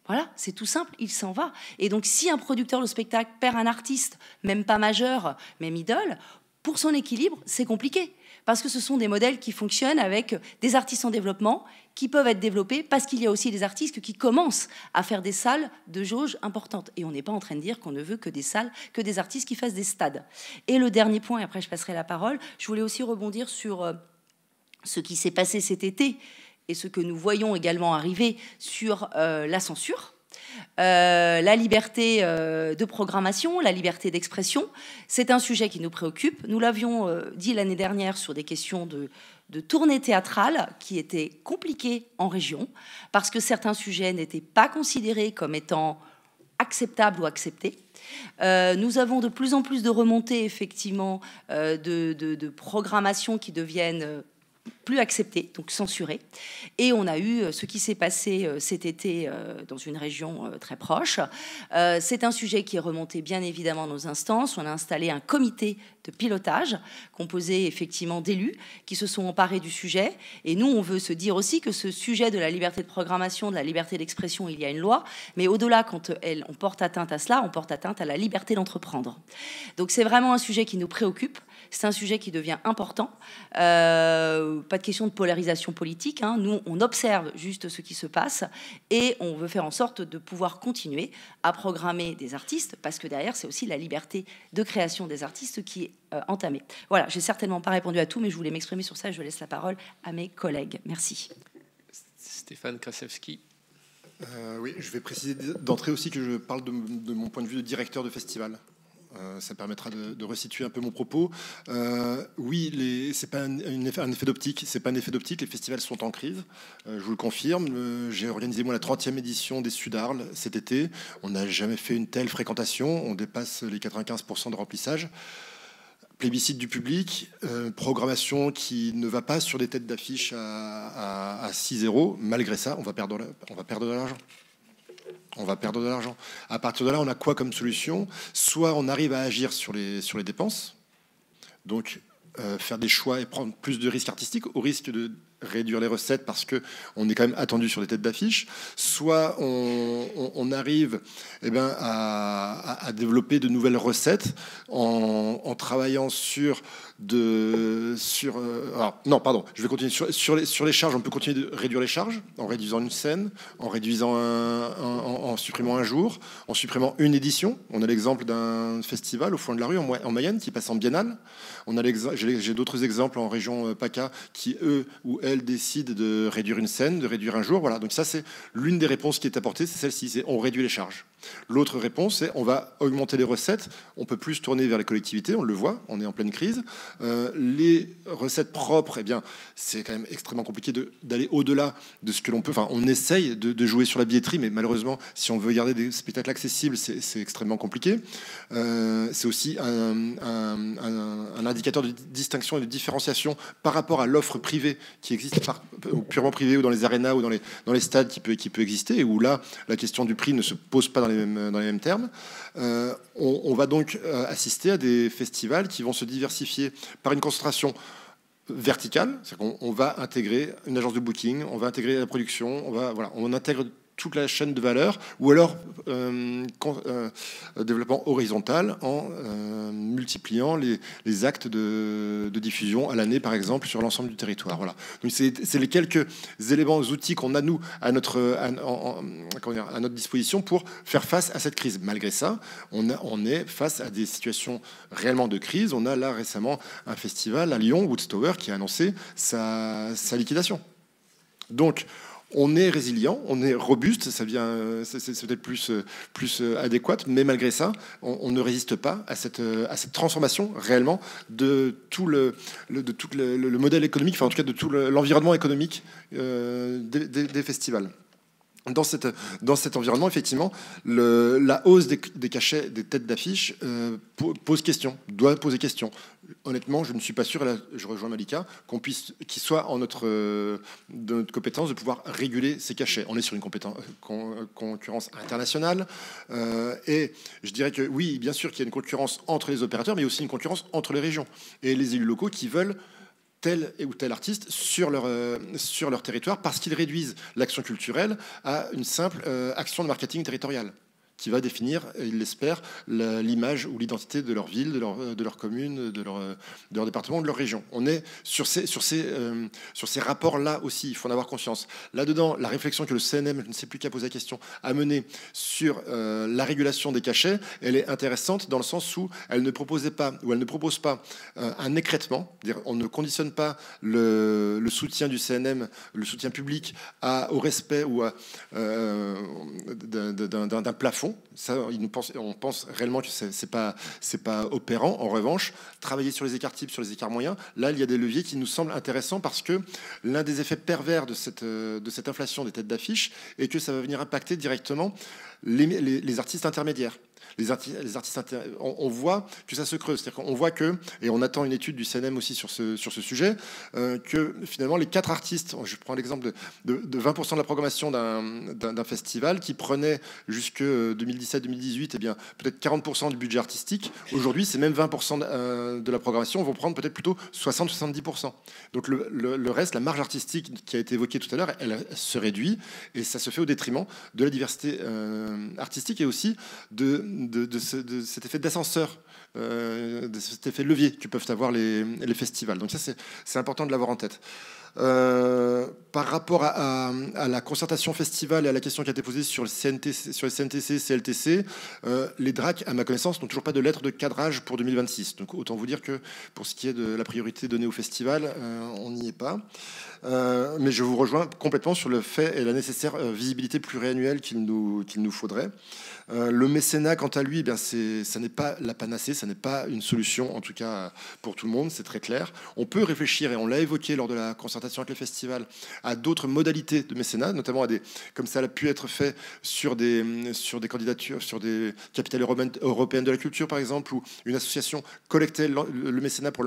Voilà, c'est tout simple, il s'en va. Et donc si un producteur de spectacle perd un artiste, même pas majeur, même idole, pour son équilibre, c'est compliqué. Parce que ce sont des modèles qui fonctionnent avec des artistes en développement qui peuvent être développés parce qu'il y a aussi des artistes qui commencent à faire des salles de jauge importantes. Et on n'est pas en train de dire qu'on ne veut que des salles, que des artistes qui fassent des stades. Et le dernier point, et après je passerai la parole, je voulais aussi rebondir sur ce qui s'est passé cet été et ce que nous voyons également arriver sur la censure. La liberté de programmation, la liberté d'expression, c'est un sujet qui nous préoccupe. Nous l'avions dit l'année dernière sur des questions de tournée théâtrale qui étaient compliquées en région parce que certains sujets n'étaient pas considérés comme étant acceptables ou acceptés. Nous avons de plus en plus de remontées effectivement de programmation qui deviennent plus accepté, donc censuré. Et on a eu ce qui s'est passé cet été dans une région très proche. C'est un sujet qui est remonté bien évidemment dans nos instances. On a installé un comité de pilotage composé effectivement d'élus qui se sont emparés du sujet. Et nous, on veut se dire aussi que ce sujet de la liberté de programmation, de la liberté d'expression, il y a une loi. Mais au-delà, quand on porte atteinte à cela, on porte atteinte à la liberté d'entreprendre. Donc c'est vraiment un sujet qui nous préoccupe. C'est un sujet qui devient important. Pas de question de polarisation politique. Hein. Nous, on observe juste ce qui se passe et on veut faire en sorte de pouvoir continuer à programmer des artistes parce que derrière, c'est aussi la liberté de création des artistes qui est entamée. Voilà, j'ai certainement pas répondu à tout, mais je voulais m'exprimer sur ça et je laisse la parole à mes collègues. Merci. Stéphane Krasewski. Oui, je vais préciser d'entrée aussi que je parle de mon point de vue de directeur de festival. Ça permettra de resituer un peu mon propos. Oui, c'est pas un effet d'optique. C'est pas un effet d'optique. Les festivals sont en crise. Je vous le confirme. J'ai organisé moi la 30e édition des Sudarles cet été. On n'a jamais fait une telle fréquentation. On dépasse les 95% de remplissage. Plébiscite du public, programmation qui ne va pas sur des têtes d'affiche à 6-0. Malgré ça, on va perdre de l'argent. On va perdre de l'argent. À partir de là, on a quoi comme solution? Soit on arrive à agir sur les dépenses, donc faire des choix et prendre plus de risques artistiques, au risque de réduire les recettes parce qu'on est quand même attendu sur des têtes d'affiche. Soit on arrive à développer de nouvelles recettes en travaillant je vais continuer sur les charges. On peut continuer de réduire les charges en réduisant une scène, en supprimant un jour, en supprimant une édition. On a l'exemple d'un festival au Foin de la Rue en Mayenne qui passe en biennale. J'ai d'autres exemples en région PACA qui, eux ou elles, décident de réduire une scène, de réduire un jour. Voilà. Donc ça, c'est l'une des réponses qui est apportée, c'est celle-ci, c'est on réduit les charges. L'autre réponse, c'est on va augmenter les recettes. On peut plus se tourner vers les collectivités, on le voit, on est en pleine crise. Les recettes propres, c'est quand même extrêmement compliqué d'aller au-delà de ce que l'on peut. Enfin, on essaye de jouer sur la billetterie, mais malheureusement, si on veut garder des spectacles accessibles, c'est extrêmement compliqué. C'est aussi un indicateur de distinction et de différenciation par rapport à l'offre privée qui existe purement privée ou dans les arénas ou dans les stades qui peut exister, et où là, la question du prix ne se pose pas dans les mêmes termes. On va donc assister à des festivals qui vont se diversifier par une concentration verticale, c'est-à-dire qu'on va intégrer une agence de booking, on va intégrer la production, on intègre toute la chaîne de valeur, ou alors développement horizontal en multipliant les actes de diffusion à l'année, par exemple, sur l'ensemble du territoire. Voilà. Donc c'est les quelques éléments, outils qu'on a, nous, à notre disposition pour faire face à cette crise. Malgré ça, on est face à des situations réellement de crise. On a là récemment un festival à Lyon, Woodstower, qui a annoncé sa liquidation. Donc, on est résilient, on est robuste, c'est peut-être plus adéquat, mais malgré ça, on ne résiste pas à cette transformation réellement de tout le modèle économique, enfin en tout cas de tout l'environnement économique des festivals. Dans cet environnement, effectivement, la hausse des cachets, des têtes d'affiche doit poser question. Honnêtement, je ne suis pas sûr, et là je rejoins Malika, qu'il soit en de notre compétence de pouvoir réguler ces cachets. On est sur une concurrence internationale, et je dirais que oui, bien sûr qu'il y a une concurrence entre les opérateurs, mais aussi une concurrence entre les régions et les élus locaux qui veulent tel ou tel artiste sur leur territoire parce qu'ils réduisent l'action culturelle à une simple action de marketing territorial qui va définir, ils l'espèrent, l'image ou l'identité de leur ville, de leur commune, de leur département, de leur région. On est sur ces rapports-là aussi, il faut en avoir conscience. Là-dedans, la réflexion que le CNM, je ne sais plus qui a posé la question, a menée sur la régulation des cachets, elle est intéressante dans le sens où elle ne propose pas un écrêtement, c'est-à-dire on ne conditionne pas le soutien du CNM, le soutien public au respect ou d'un plafond. Ça, on pense réellement que c'est pas opérant. En revanche, travailler sur les écarts types, sur les écarts moyens, là, il y a des leviers qui nous semblent intéressants parce que l'un des effets pervers de cette inflation des têtes d'affiche est que ça va venir impacter directement les artistes intermédiaires. On voit que ça se creuse. C'est-à-dire qu'on voit que, et on attend une étude du CNM aussi sur ce sujet, que finalement les 4 artistes, je prends l'exemple de 20% de la programmation d'un festival qui prenait jusque 2017-2018, eh bien peut-être 40% du budget artistique. Aujourd'hui, c'est même 20% de la programmation vont prendre peut-être plutôt 60-70%. Donc le reste, la marge artistique qui a été évoquée tout à l'heure, elle se réduit et ça se fait au détriment de la diversité artistique et aussi de cet effet d'ascenseur, de cet effet de levier que peuvent avoir les festivals. Donc ça, c'est important de l'avoir en tête. Par rapport à la concertation festival et à la question qui a été posée sur les CNTC, CLTC, les DRAC, à ma connaissance, n'ont toujours pas de lettre de cadrage pour 2026. Donc autant vous dire que pour ce qui est de la priorité donnée au festival, on n'y est pas. Mais je vous rejoins complètement sur le fait et la nécessaire visibilité pluriannuelle qu'il nous faudrait. Le mécénat, quant à lui, ça n'est pas la panacée, ça n'est pas une solution, en tout cas pour tout le monde, c'est très clair. On peut réfléchir, et on l'a évoqué lors de la concertation avec les festivals, à d'autres modalités de mécénat, notamment comme ça a pu être fait sur des candidatures, sur des capitales européennes de la culture, par exemple, où une association collectait le mécénat pour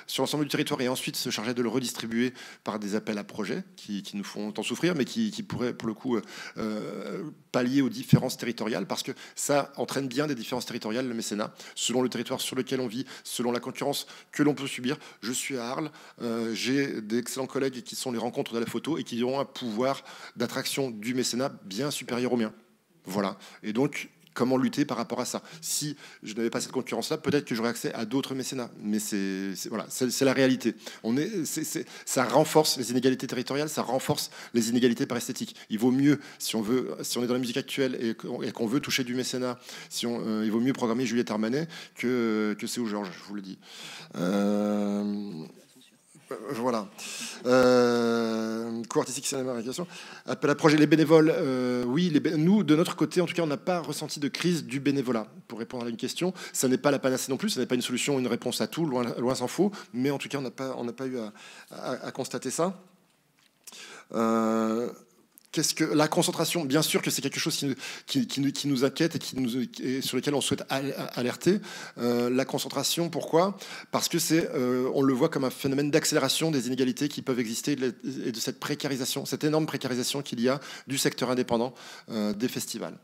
sur l'ensemble du territoire et ensuite se chargeait de le redistribuer par des appels à projets qui nous font tant souffrir, mais qui pourraient, pour le coup, pallier aux différences territoriales, parce que ça entraîne bien des différences territoriales, le mécénat, selon le territoire sur lequel on vit, selon la concurrence que l'on peut subir. Je suis à Arles, j'ai d'excellents collègues qui sont les rencontres de la photo et qui auront un pouvoir d'attraction du mécénat bien supérieur au mien. Voilà. Et donc, comment lutter par rapport à ça? Si je n'avais pas cette concurrence-là, peut-être que j'aurais accès à d'autres mécénats. Mais c'est la réalité. Ça renforce les inégalités territoriales, ça renforce les inégalités par esthétique. Il vaut mieux, si on est dans la musique actuelle et qu'on veut toucher du mécénat, il vaut mieux programmer Juliette Armanet que c'est où Georges, je vous le dis. Voilà. Cours artistique, cinéma, récréation. Appel à projet, les bénévoles. Oui, nous, de notre côté, en tout cas, on n'a pas ressenti de crise du bénévolat. Pour répondre à une question, ça n'est pas la panacée non plus, ça n'est pas une solution, une réponse à tout, loin s'en faut. Mais en tout cas, on n'a pas eu à constater ça. Qu'est-ce que la concentration? Bien sûr que c'est quelque chose qui nous inquiète et sur lequel on souhaite alerter. La concentration, pourquoi? Parce que on le voit comme un phénomène d'accélération des inégalités qui peuvent exister et de cette précarisation, cette énorme précarisation qu'il y a du secteur indépendant des festivals.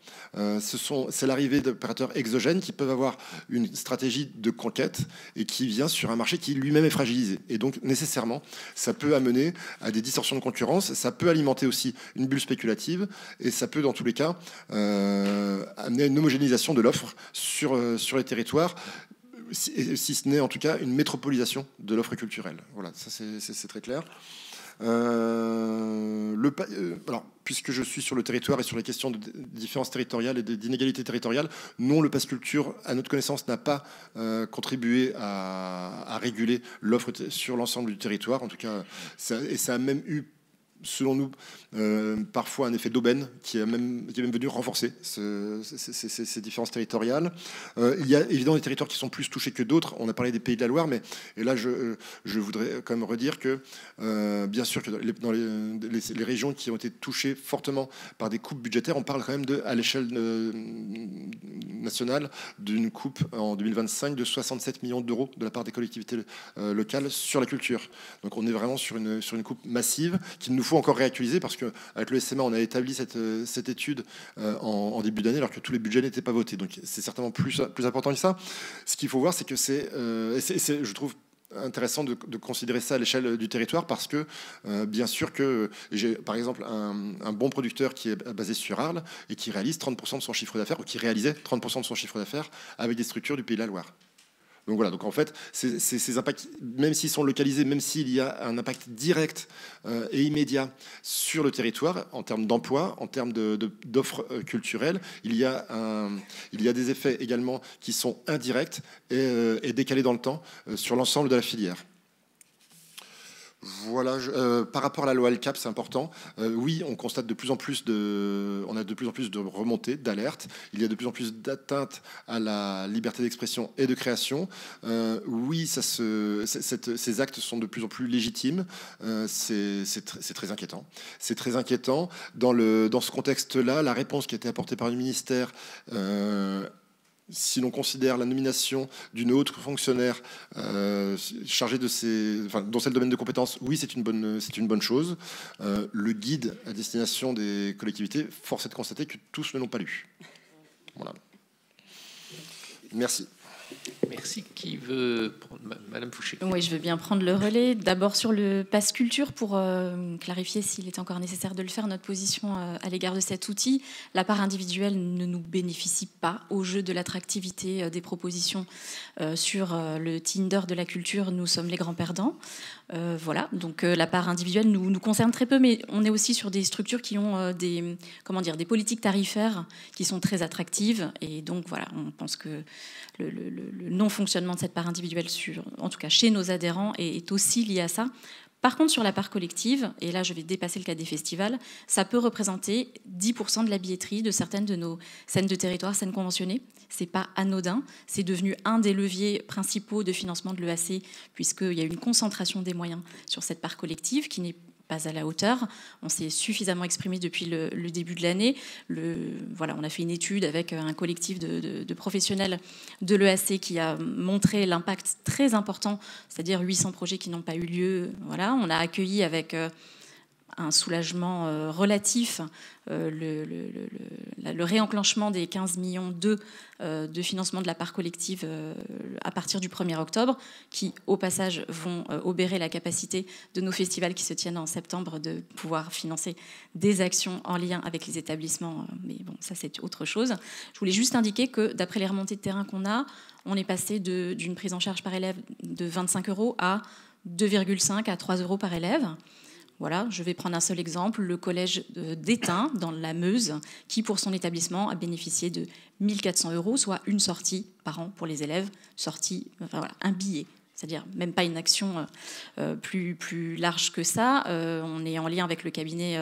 C'est l'arrivée d'opérateurs exogènes qui peuvent avoir une stratégie de conquête et qui vient sur un marché qui lui-même est fragilisé. Et donc, nécessairement, ça peut amener à des distorsions de concurrence, ça peut alimenter aussi une bulle spéculative, et ça peut, dans tous les cas, amener à une homogénéisation de l'offre sur les territoires, si ce n'est en tout cas une métropolisation de l'offre culturelle. Voilà, ça c'est très clair. Alors, puisque je suis sur le territoire et sur les questions de différences territoriales et d'inégalités territoriales, non, le pass culture, à notre connaissance, n'a pas contribué à réguler l'offre sur l'ensemble du territoire. En tout cas, ça a même eu, selon nous, parfois un effet d'aubaine qui est même venu renforcer ces différences territoriales. Il y a évidemment des territoires qui sont plus touchés que d'autres. On a parlé des Pays de la Loire, et là, je voudrais quand même redire que, bien sûr, que dans les régions qui ont été touchées fortement par des coupes budgétaires, on parle quand même à l'échelle nationale d'une coupe en 2025 de 67 millions d'euros de la part des collectivités locales sur la culture. Donc on est vraiment sur une coupe massive qu'il nous faut encore réactualiser, parce qu'avec le SMA, on a établi cette étude en début d'année, alors que tous les budgets n'étaient pas votés. Donc c'est certainement plus important que ça. Ce qu'il faut voir, c'est que je trouve intéressant de considérer ça à l'échelle du territoire, parce que bien sûr que j'ai par exemple un bon producteur qui est basé sur Arles et qui réalise 30% de son chiffre d'affaires, ou qui réalisait 30% de son chiffre d'affaires avec des structures du Pays de la Loire. Donc voilà, donc en fait, ces impacts, même s'ils sont localisés, même s'il y a un impact direct et immédiat sur le territoire, en termes d'emploi, en termes d'offres culturelles, il y a des effets également qui sont indirects et décalés dans le temps sur l'ensemble de la filière. Voilà, par rapport à la loi LCAP, c'est important. Oui, on constate de plus en plus de remontées, d'alertes. Il y a de plus en plus d'atteintes à la liberté d'expression et de création. Oui, ces actes sont de plus en plus légitimes. C'est très inquiétant. C'est très inquiétant. Dans ce contexte-là, la réponse qui a été apportée par le ministère, si l'on considère la nomination d'une haute fonctionnaire chargée dont c'est le domaine de compétence, oui, c'est une bonne chose. Le guide à destination des collectivités, force est de constater que tous ne l'ont pas lu. Voilà. Merci. Merci. Qui veut prendre Madame Fouché? Oui, je veux bien prendre le relais. D'abord sur le pass culture, pour clarifier s'il est encore nécessaire de le faire, notre position à l'égard de cet outil. La part individuelle ne nous bénéficie pas au jeu de l'attractivité des propositions sur le Tinder de la culture. Nous sommes les grands perdants. Voilà, donc la part individuelle nous concerne très peu, mais on est aussi sur des structures qui ont des politiques tarifaires qui sont très attractives, et donc voilà, on pense que le non-fonctionnement de cette part individuelle, en tout cas chez nos adhérents, est aussi lié à ça. Par contre, sur la part collective, et là je vais dépasser le cas des festivals, ça peut représenter 10% de la billetterie de certaines de nos scènes de territoire, scènes conventionnées. C'est pas anodin, c'est devenu un des leviers principaux de financement de l'EAC, puisqu'il y a une concentration des moyens sur cette part collective qui n'est pas à la hauteur. On s'est suffisamment exprimé depuis le début de l'année. Voilà, on a fait une étude avec un collectif de professionnels de l'EAC qui a montré l'impact très important, c'est-à-dire 800 projets qui n'ont pas eu lieu. Voilà, on a accueilli avec un soulagement relatif le réenclenchement des 15 millions de financement de la part collective à partir du 1er octobre, qui au passage vont obérer la capacité de nos festivals qui se tiennent en septembre de pouvoir financer des actions en lien avec les établissements, mais bon, ça c'est autre chose. Je voulais juste indiquer que d'après les remontées de terrain qu'on a, on est passé d'une prise en charge par élève de 25 € à 2,5 à 3 € par élève. Voilà, je vais prendre un seul exemple, le collège d'Étain, dans la Meuse, qui, pour son établissement, a bénéficié de 1 400 €, soit une sortie par an pour les élèves, un billet. C'est-à-dire même pas une action plus large que ça. On est en lien avec le cabinet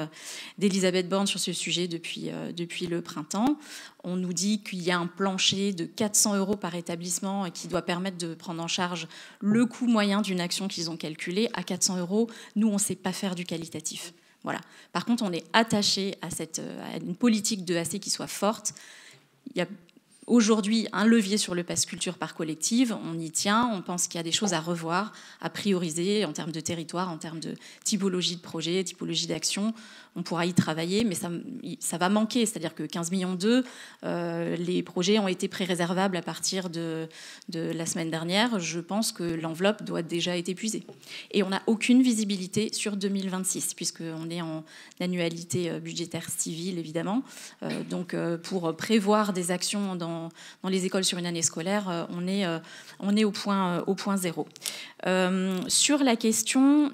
d'Elisabeth Borne sur ce sujet depuis le printemps. On nous dit qu'il y a un plancher de 400 € par établissement qui doit permettre de prendre en charge le coût moyen d'une action qu'ils ont calculé à 400 €. Nous, on ne sait pas faire du qualitatif. Voilà. Par contre, on est attaché à une politique de AC qui soit forte. Il y a aujourd'hui un levier sur le pass culture par collective, on y tient, on pense qu'il y a des choses à revoir, à prioriser en termes de territoire, en termes de typologie de projet, typologie d'action. On pourra y travailler, mais ça va manquer. C'est-à-dire que 15 millions d'euros, les projets ont été pré-réservables à partir de la semaine dernière. Je pense que l'enveloppe doit déjà être épuisée. Et on n'a aucune visibilité sur 2026, puisqu'on est en annualité budgétaire civile, évidemment. Donc, pour prévoir des actions dans les écoles sur une année scolaire, on est au point zéro. Sur la question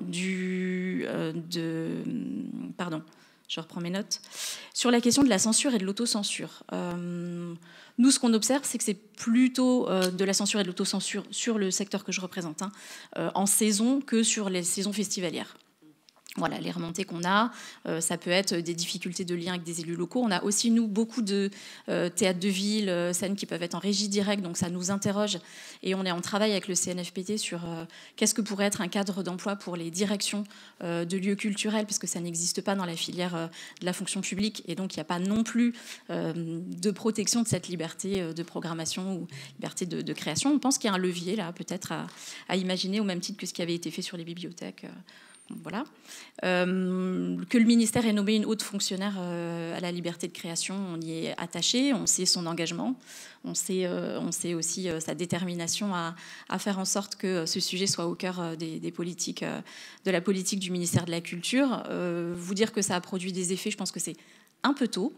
pardon, je reprends mes notes. Sur la question de la censure et de l'autocensure, nous, ce qu'on observe, c'est que c'est plutôt de la censure et de l'autocensure sur le secteur que je représente, en saison, que sur les saisons festivalières. Voilà, les remontées qu'on a, ça peut être des difficultés de lien avec des élus locaux. On a aussi, nous, beaucoup de théâtres de ville, scènes qui peuvent être en régie directe, donc ça nous interroge. Et on est en travail avec le CNFPT sur qu'est-ce que pourrait être un cadre d'emploi pour les directions de lieux culturels, parce que ça n'existe pas dans la filière de la fonction publique. Et donc, il n'y a pas non plus de protection de cette liberté de programmation ou liberté de création. On pense qu'il y a un levier, là, peut-être à imaginer, au même titre que ce qui avait été fait sur les bibliothèques. Voilà. Que le ministère ait nommé une haute fonctionnaire à la liberté de création, on y est attaché, on sait son engagement, on sait aussi sa détermination à faire en sorte que ce sujet soit au cœur des politiques, de la politique du ministère de la Culture. Vous dire que ça a produit des effets, je pense que c'est un peu tôt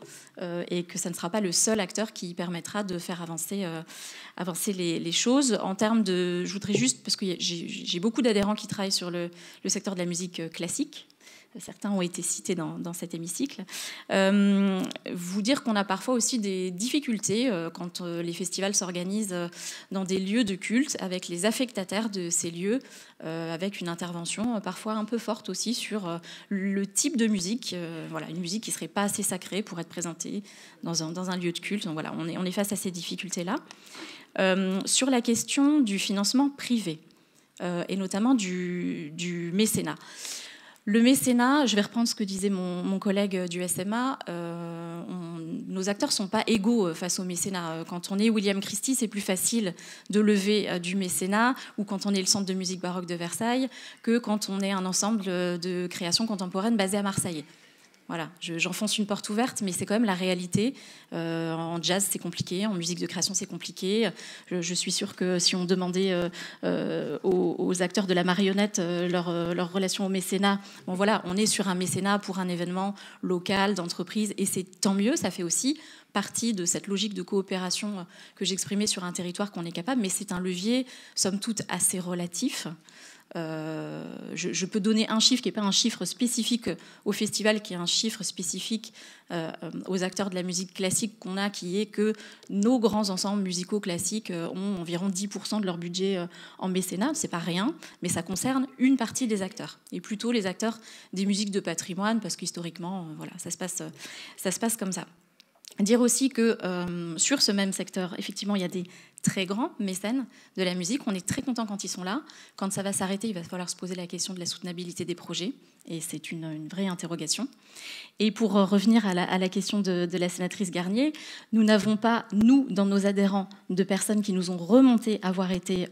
et que ça ne sera pas le seul acteur qui permettra de faire avancer les choses. En termes de... Je voudrais juste, parce que j'ai beaucoup d'adhérents qui travaillent sur le secteur de la musique classique, certains ont été cités dans cet hémicycle, vous dire qu'on a parfois aussi des difficultés quand les festivals s'organisent dans des lieux de culte avec les affectataires de ces lieux, avec une intervention parfois un peu forte aussi sur le type de musique, voilà, une musique qui ne serait pas assez sacrée pour être présentée dans un lieu de culte. Donc voilà, on est face à ces difficultés-là. Sur la question du financement privé, et notamment du mécénat. Le mécénat, je vais reprendre ce que disait mon collègue du SMA, nos acteurs ne sont pas égaux face au mécénat. Quand on est William Christie, c'est plus facile de lever du mécénat, ou quand on est le Centre de musique baroque de Versailles, que quand on est un ensemble de création contemporaine basé à Marseille. Voilà, j'enfonce une porte ouverte, mais c'est quand même la réalité. En jazz, c'est compliqué. En musique de création, c'est compliqué. Je suis sûre que si on demandait aux acteurs de la marionnette leur relation au mécénat, bon voilà, on est sur un mécénat pour un événement local, d'entreprise, et c'est tant mieux. Ça fait aussi partie de cette logique de coopération que j'exprimais sur un territoire qu'on est capable, mais c'est un levier, somme toute, assez relatif. Je peux donner un chiffre qui n'est pas un chiffre spécifique au festival, qui est un chiffre spécifique aux acteurs de la musique classique qu'on a, qui est que nos grands ensembles musicaux classiques ont environ 10% de leur budget en mécénat. C'est pas rien, mais ça concerne une partie des acteurs, et plutôt les acteurs des musiques de patrimoine, parce qu'historiquement, voilà, ça se passe comme ça. Dire aussi que sur ce même secteur, effectivement, il y a des très grands mécènes de la musique. On est très content quand ils sont là. Quand ça va s'arrêter, il va falloir se poser la question de la soutenabilité des projets. Et c'est une vraie interrogation. Et pour revenir à la question de la sénatrice Garnier, nous n'avons pas, nous, dans nos adhérents, de personnes qui nous ont remonté avoir été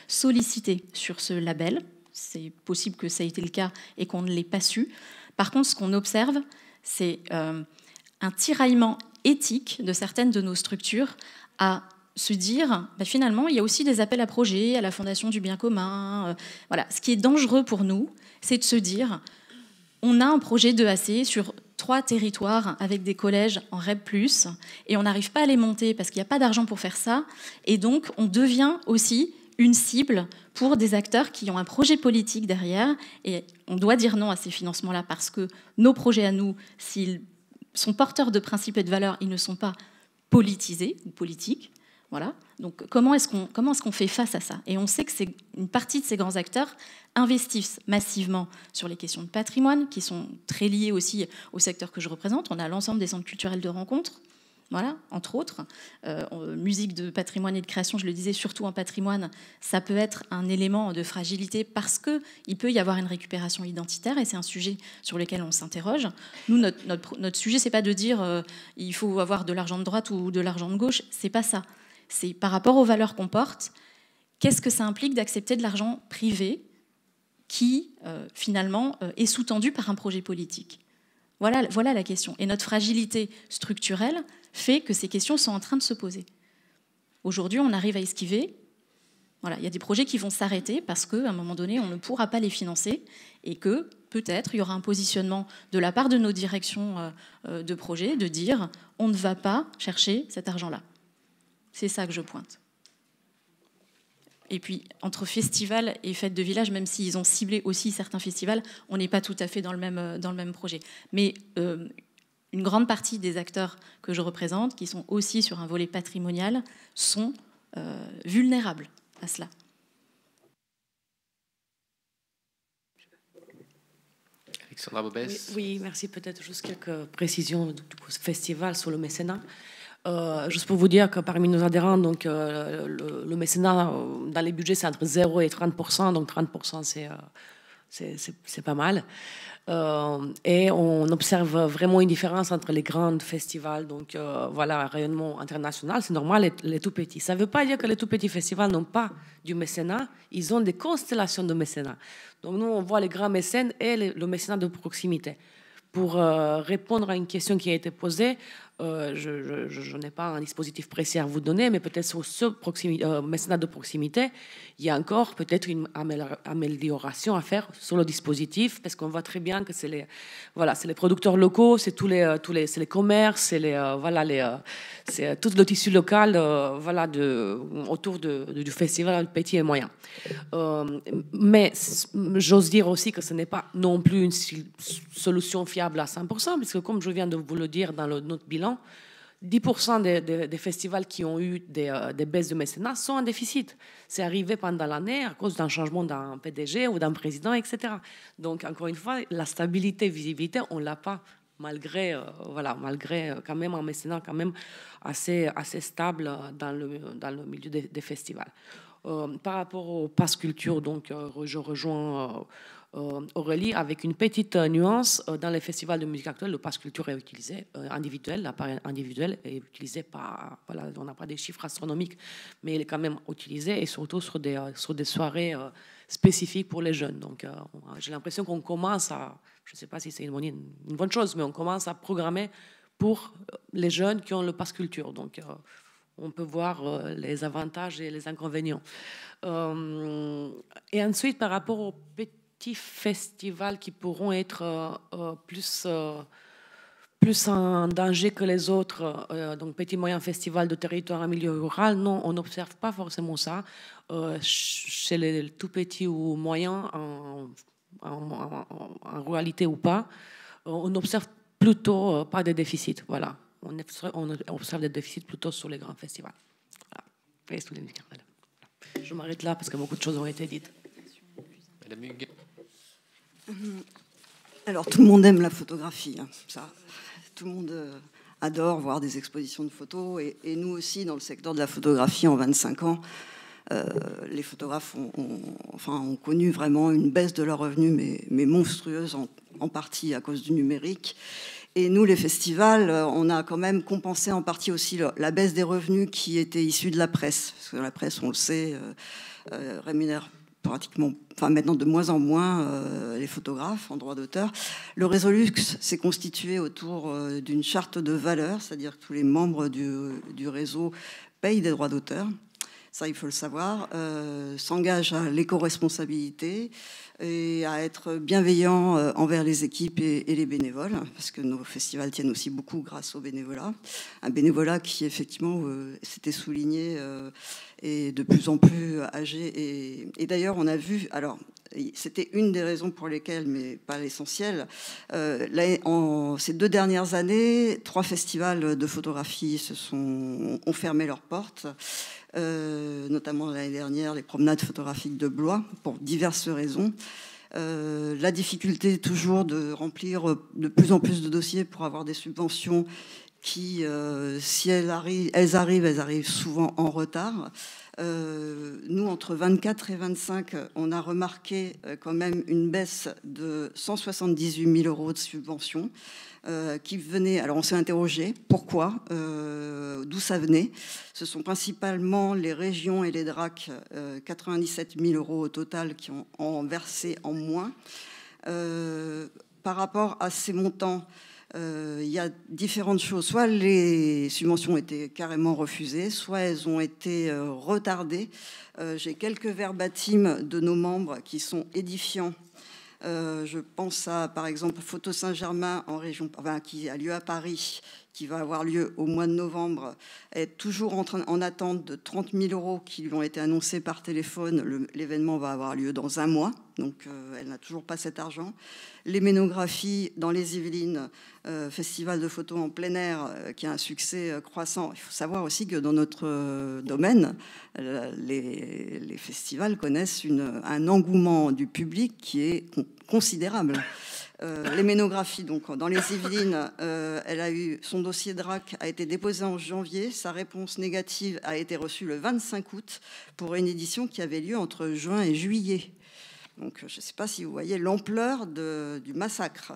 sollicitées sur ce label. C'est possible que ça ait été le cas et qu'on ne l'ait pas su. Par contre, ce qu'on observe, c'est un tiraillement éthique de certaines de nos structures à se dire, finalement, il y a aussi des appels à projets, à la Fondation du bien commun. Voilà. Ce qui est dangereux pour nous, c'est de se dire, on a un projet d'EAC sur 3 territoires avec des collèges en REP+, et on n'arrive pas à les monter parce qu'il n'y a pas d'argent pour faire ça, et donc on devient aussi une cible pour des acteurs qui ont un projet politique derrière, et on doit dire non à ces financements-là parce que nos projets à nous, s'ils sont porteurs de principes et de valeurs, ils ne sont pas politisés ou politiques. Voilà. Donc comment est-ce qu'on fait face à ça? Et on sait que c'est une partie de ces grands acteurs investissent massivement sur les questions de patrimoine, qui sont très liées aussi au secteur que je représente. On a l'ensemble des centres culturels de rencontres. Voilà, entre autres. Musique de patrimoine et de création, je le disais, surtout en patrimoine, ça peut être un élément de fragilité parce qu'il peut y avoir une récupération identitaire et c'est un sujet sur lequel on s'interroge. Nous, notre sujet, c'est pas de dire il faut avoir de l'argent de droite ou de l'argent de gauche, c'est pas ça. C'est par rapport aux valeurs qu'on porte, qu'est-ce que ça implique d'accepter de l'argent privé qui, finalement, est sous-tendu par un projet politique. Voilà la question. Et notre fragilité structurelle fait que ces questions sont en train de se poser. Aujourd'hui, on arrive à esquiver. Voilà, il y a des projets qui vont s'arrêter parce qu'à un moment donné, on ne pourra pas les financer et que peut-être il y aura un positionnement de la part de nos directions de projet de dire on ne va pas chercher cet argent-là. C'est ça que je pointe. Et puis, entre festivals et fêtes de village, même s'ils ont ciblé aussi certains festivals, on n'est pas tout à fait dans le même projet. Mais une grande partie des acteurs que je représente, qui sont aussi sur un volet patrimonial, sont vulnérables à cela. Alexandra Bobès. Oui, merci. Peut-être juste quelques précisions du festival sur le mécénat. Juste pour vous dire que parmi nos adhérents, donc, le mécénat, dans les budgets, c'est entre 0 et 30%. Donc 30%, c'est pas mal. Et on observe vraiment une différence entre les grands festivals. Donc voilà, rayonnement international, c'est normal, les tout petits. Ça ne veut pas dire que les tout petits festivals n'ont pas du mécénat. Ils ont des constellations de mécénat. Donc nous, on voit les grands mécènes et le mécénat de proximité. Pour répondre à une question qui a été posée, je n'ai pas un dispositif précis à vous donner, mais peut-être sur ce mécénat de proximité, il y a encore peut-être une amélioration à faire sur le dispositif, parce qu'on voit très bien que c'est les producteurs locaux, c'est c'est les commerces, c'est tout le tissu local autour du festival petit et moyen. Mais j'ose dire aussi que ce n'est pas non plus une solution fiable à 100%, puisque comme je viens de vous le dire dans notre bilan, 10% des festivals qui ont eu des baisses de mécénat sont en déficit. C'est arrivé pendant l'année à cause d'un changement d'un PDG ou d'un président, etc. Donc, encore une fois, la stabilité, visibilité, on ne l'a pas, malgré quand même un mécénat quand même assez stable dans le milieu des festivals. Par rapport au pass culture, donc, je rejoins Aurélie, avec une petite nuance. Dans les festivals de musique actuelle, le pass culture est utilisé individuel, l'appareil individuel est utilisé par, on n'a pas des chiffres astronomiques, mais il est quand même utilisé, et surtout sur des soirées spécifiques pour les jeunes. Donc j'ai l'impression qu'on commence à, je ne sais pas si c'est une bonne chose, mais on commence à programmer pour les jeunes qui ont le pass culture. Donc on peut voir les avantages et les inconvénients. Et ensuite, par rapport aux petits festivals qui pourront être plus en danger que les autres, donc petits moyens festivals de territoire en milieu rural, non, on n'observe pas forcément ça. Chez les tout petits ou moyens, en ruralité ou pas, on observe plutôt pas de déficit. Voilà. On observe des déficits plutôt sur les grands festivals. Voilà. Je m'arrête là parce que beaucoup de choses ont été dites. Madame Hugues. Alors, tout le monde aime la photographie. Hein, ça. Tout le monde adore voir des expositions de photos. Et nous aussi, dans le secteur de la photographie, en 25 ans, les photographes ont connu vraiment une baisse de leurs revenus, mais monstrueuse, en partie à cause du numérique. Et nous, les festivals, on a quand même compensé en partie aussi la baisse des revenus qui étaient issus de la presse. Parce que la presse, on le sait, rémunère pratiquement, maintenant de moins en moins les photographes en droit d'auteur. Le Résolux s'est constitué autour d'une charte de valeurs, c'est-à-dire que tous les membres du réseau payent des droits d'auteur. Ça, il faut le savoir, s'engage à l'éco-responsabilité et à être bienveillant envers les équipes et les bénévoles, parce que nos festivals tiennent aussi beaucoup grâce au bénévolat. Un bénévolat qui, effectivement, s'était souligné et de plus en plus âgé. Et d'ailleurs, on a vu... Alors, c'était une des raisons pour lesquelles, mais pas l'essentiel. Ces 2 dernières années, 3 festivals de photographie ont fermé leurs portes. Notamment l'année dernière, les promenades photographiques de Blois, pour diverses raisons. La difficulté toujours de remplir de plus en plus de dossiers pour avoir des subventions qui, si elles arrivent souvent en retard. Nous, entre 24 et 25, on a remarqué quand même une baisse de 178 000 euros de subventions qui venaient. Alors, on s'est interrogé pourquoi, d'où ça venait. Ce sont principalement les régions et les DRAC, 97 000 euros au total, qui ont versé en moins. Par rapport à ces montants, il y a différentes choses. Soit les subventions ont été carrément refusées, soit elles ont été retardées. J'ai quelques verbatims de nos membres qui sont édifiants. Je pense à, par exemple, Photo Saint-Germain en région, qui a lieu à Paris, qui va avoir lieu au mois de novembre, est toujours en attente de 30 000 euros qui lui ont été annoncés par téléphone. L'événement va avoir lieu dans un mois, donc elle n'a toujours pas cet argent. Les ménographies dans les Yvelines, festival de photos en plein air, qui a un succès croissant. Il faut savoir aussi que dans notre domaine, les festivals connaissent un engouement du public qui est considérable. Les ménographies, donc dans les Yvelines, elle a eu son dossier DRAC a été déposé en janvier. Sa réponse négative a été reçue le 25 août pour une édition qui avait lieu entre juin et juillet. Donc, je ne sais pas si vous voyez l'ampleur du massacre.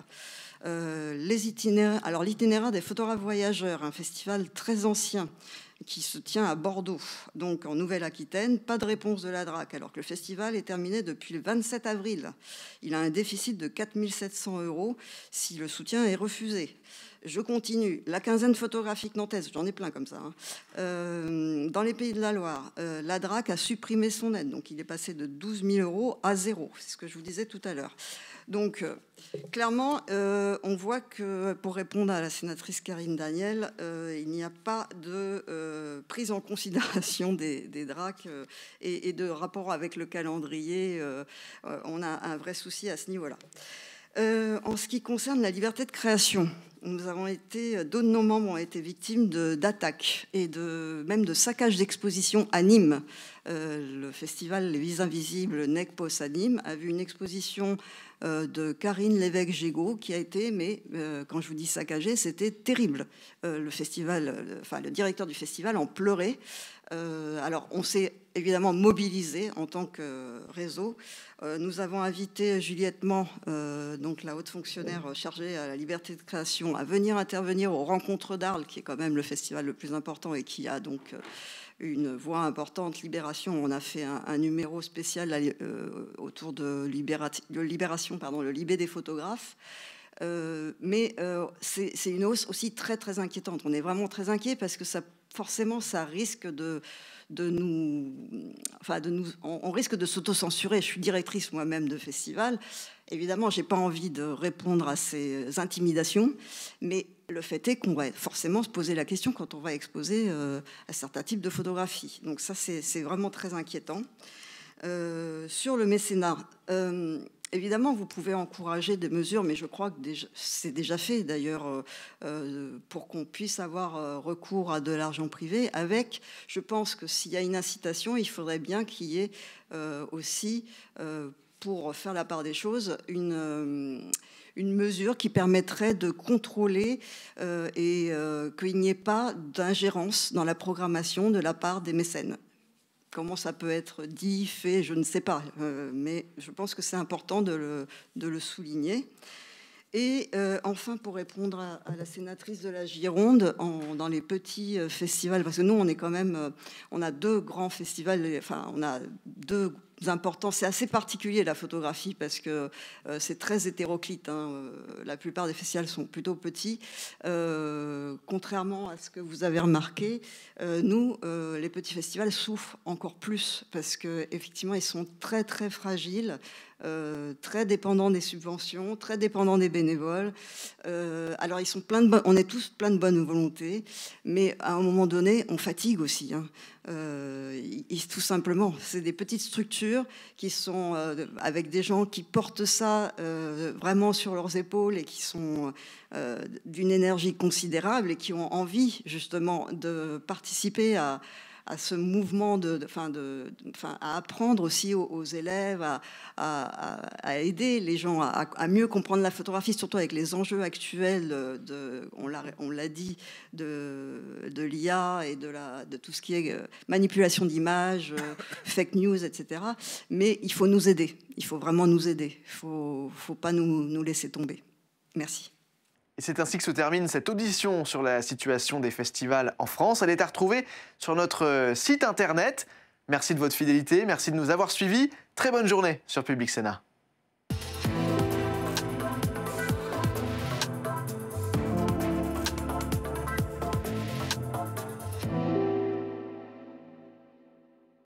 Alors, l'itinéraire des photographes voyageurs, un festival très ancien qui se tient à Bordeaux, donc en Nouvelle-Aquitaine, pas de réponse de la DRAC, alors que le festival est terminé depuis le 27 avril. Il a un déficit de 4 700 euros si le soutien est refusé. Je continue. La quinzaine photographique nantaise, j'en ai plein comme ça. Dans les Pays de la Loire, la DRAC a supprimé son aide, donc il est passé de 12 000 euros à 0. C'est ce que je vous disais tout à l'heure. Donc, clairement, on voit que, pour répondre à la sénatrice Karine Daniel, il n'y a pas de prise en considération des DRAC et de rapport avec le calendrier. On a un vrai souci à ce niveau-là. En ce qui concerne la liberté de création, d'autres de nos membres ont été victimes d'attaques et même de saccages d'expositions à Nîmes. Le festival Les Vies Invisibles NECPOS à Nîmes a vu une exposition de Karine Lévesque-Gégaud qui a été, mais quand je vous dis saccagée, c'était terrible. Le directeur du festival en pleurait. Alors, on s'est évidemment mobilisé en tant que réseau. Nous avons invité Juliette Mans, donc la haute fonctionnaire chargée à la liberté de création, à venir intervenir aux Rencontres d'Arles, qui est quand même le festival le plus important et qui a donc une voix importante. Libération, on a fait un numéro spécial autour de Libération, le Libé des photographes. Mais c'est une hausse aussi très très inquiétante. On est vraiment très inquiet parce que forcément ça risque on risque de s'auto-censurer. Je suis directrice moi-même de festival. Évidemment, j'ai pas envie de répondre à ces intimidations, mais le fait est qu'on va forcément se poser la question quand on va exposer à certains types de photographies. Donc ça, c'est vraiment très inquiétant. Sur le mécénat, évidemment, vous pouvez encourager des mesures, mais je crois que c'est déjà fait d'ailleurs pour qu'on puisse avoir recours à de l'argent privé. Je pense que s'il y a une incitation, il faudrait bien qu'il y ait aussi, pour faire la part des choses, une mesure qui permettrait de contrôler et qu'il n'y ait pas d'ingérence dans la programmation de la part des mécènes. Comment ça peut être dit, fait, je ne sais pas, mais je pense que c'est important de le souligner. Et enfin, pour répondre à la sénatrice de la Gironde, dans les petits festivals, parce que nous, on est quand même, on a deux grands festivals, enfin, on a deux importants. C'est assez particulier la photographie parce que c'est très hétéroclite. La plupart des festivals sont plutôt petits. Contrairement à ce que vous avez remarqué, nous, les petits festivals souffrent encore plus parce qu'effectivement, ils sont très, très fragiles. Très dépendants des subventions, très dépendants des bénévoles. Alors, on est tous plein de bonne volonté, mais à un moment donné, on fatigue aussi. Tout simplement, c'est des petites structures qui sont avec des gens qui portent ça vraiment sur leurs épaules et qui sont d'une énergie considérable et qui ont envie justement de participer à ce mouvement à apprendre aussi aux élèves, à aider les gens à mieux comprendre la photographie, surtout avec les enjeux actuels, on l'a dit, de l'IA et de tout ce qui est manipulation d'images, fake news, etc. Mais il faut nous aider, il faut vraiment nous aider, il ne faut pas nous laisser tomber. Merci. Et c'est ainsi que se termine cette audition sur la situation des festivals en France. Elle est à retrouver sur notre site internet. Merci de votre fidélité, merci de nous avoir suivis. Très bonne journée sur Public Sénat.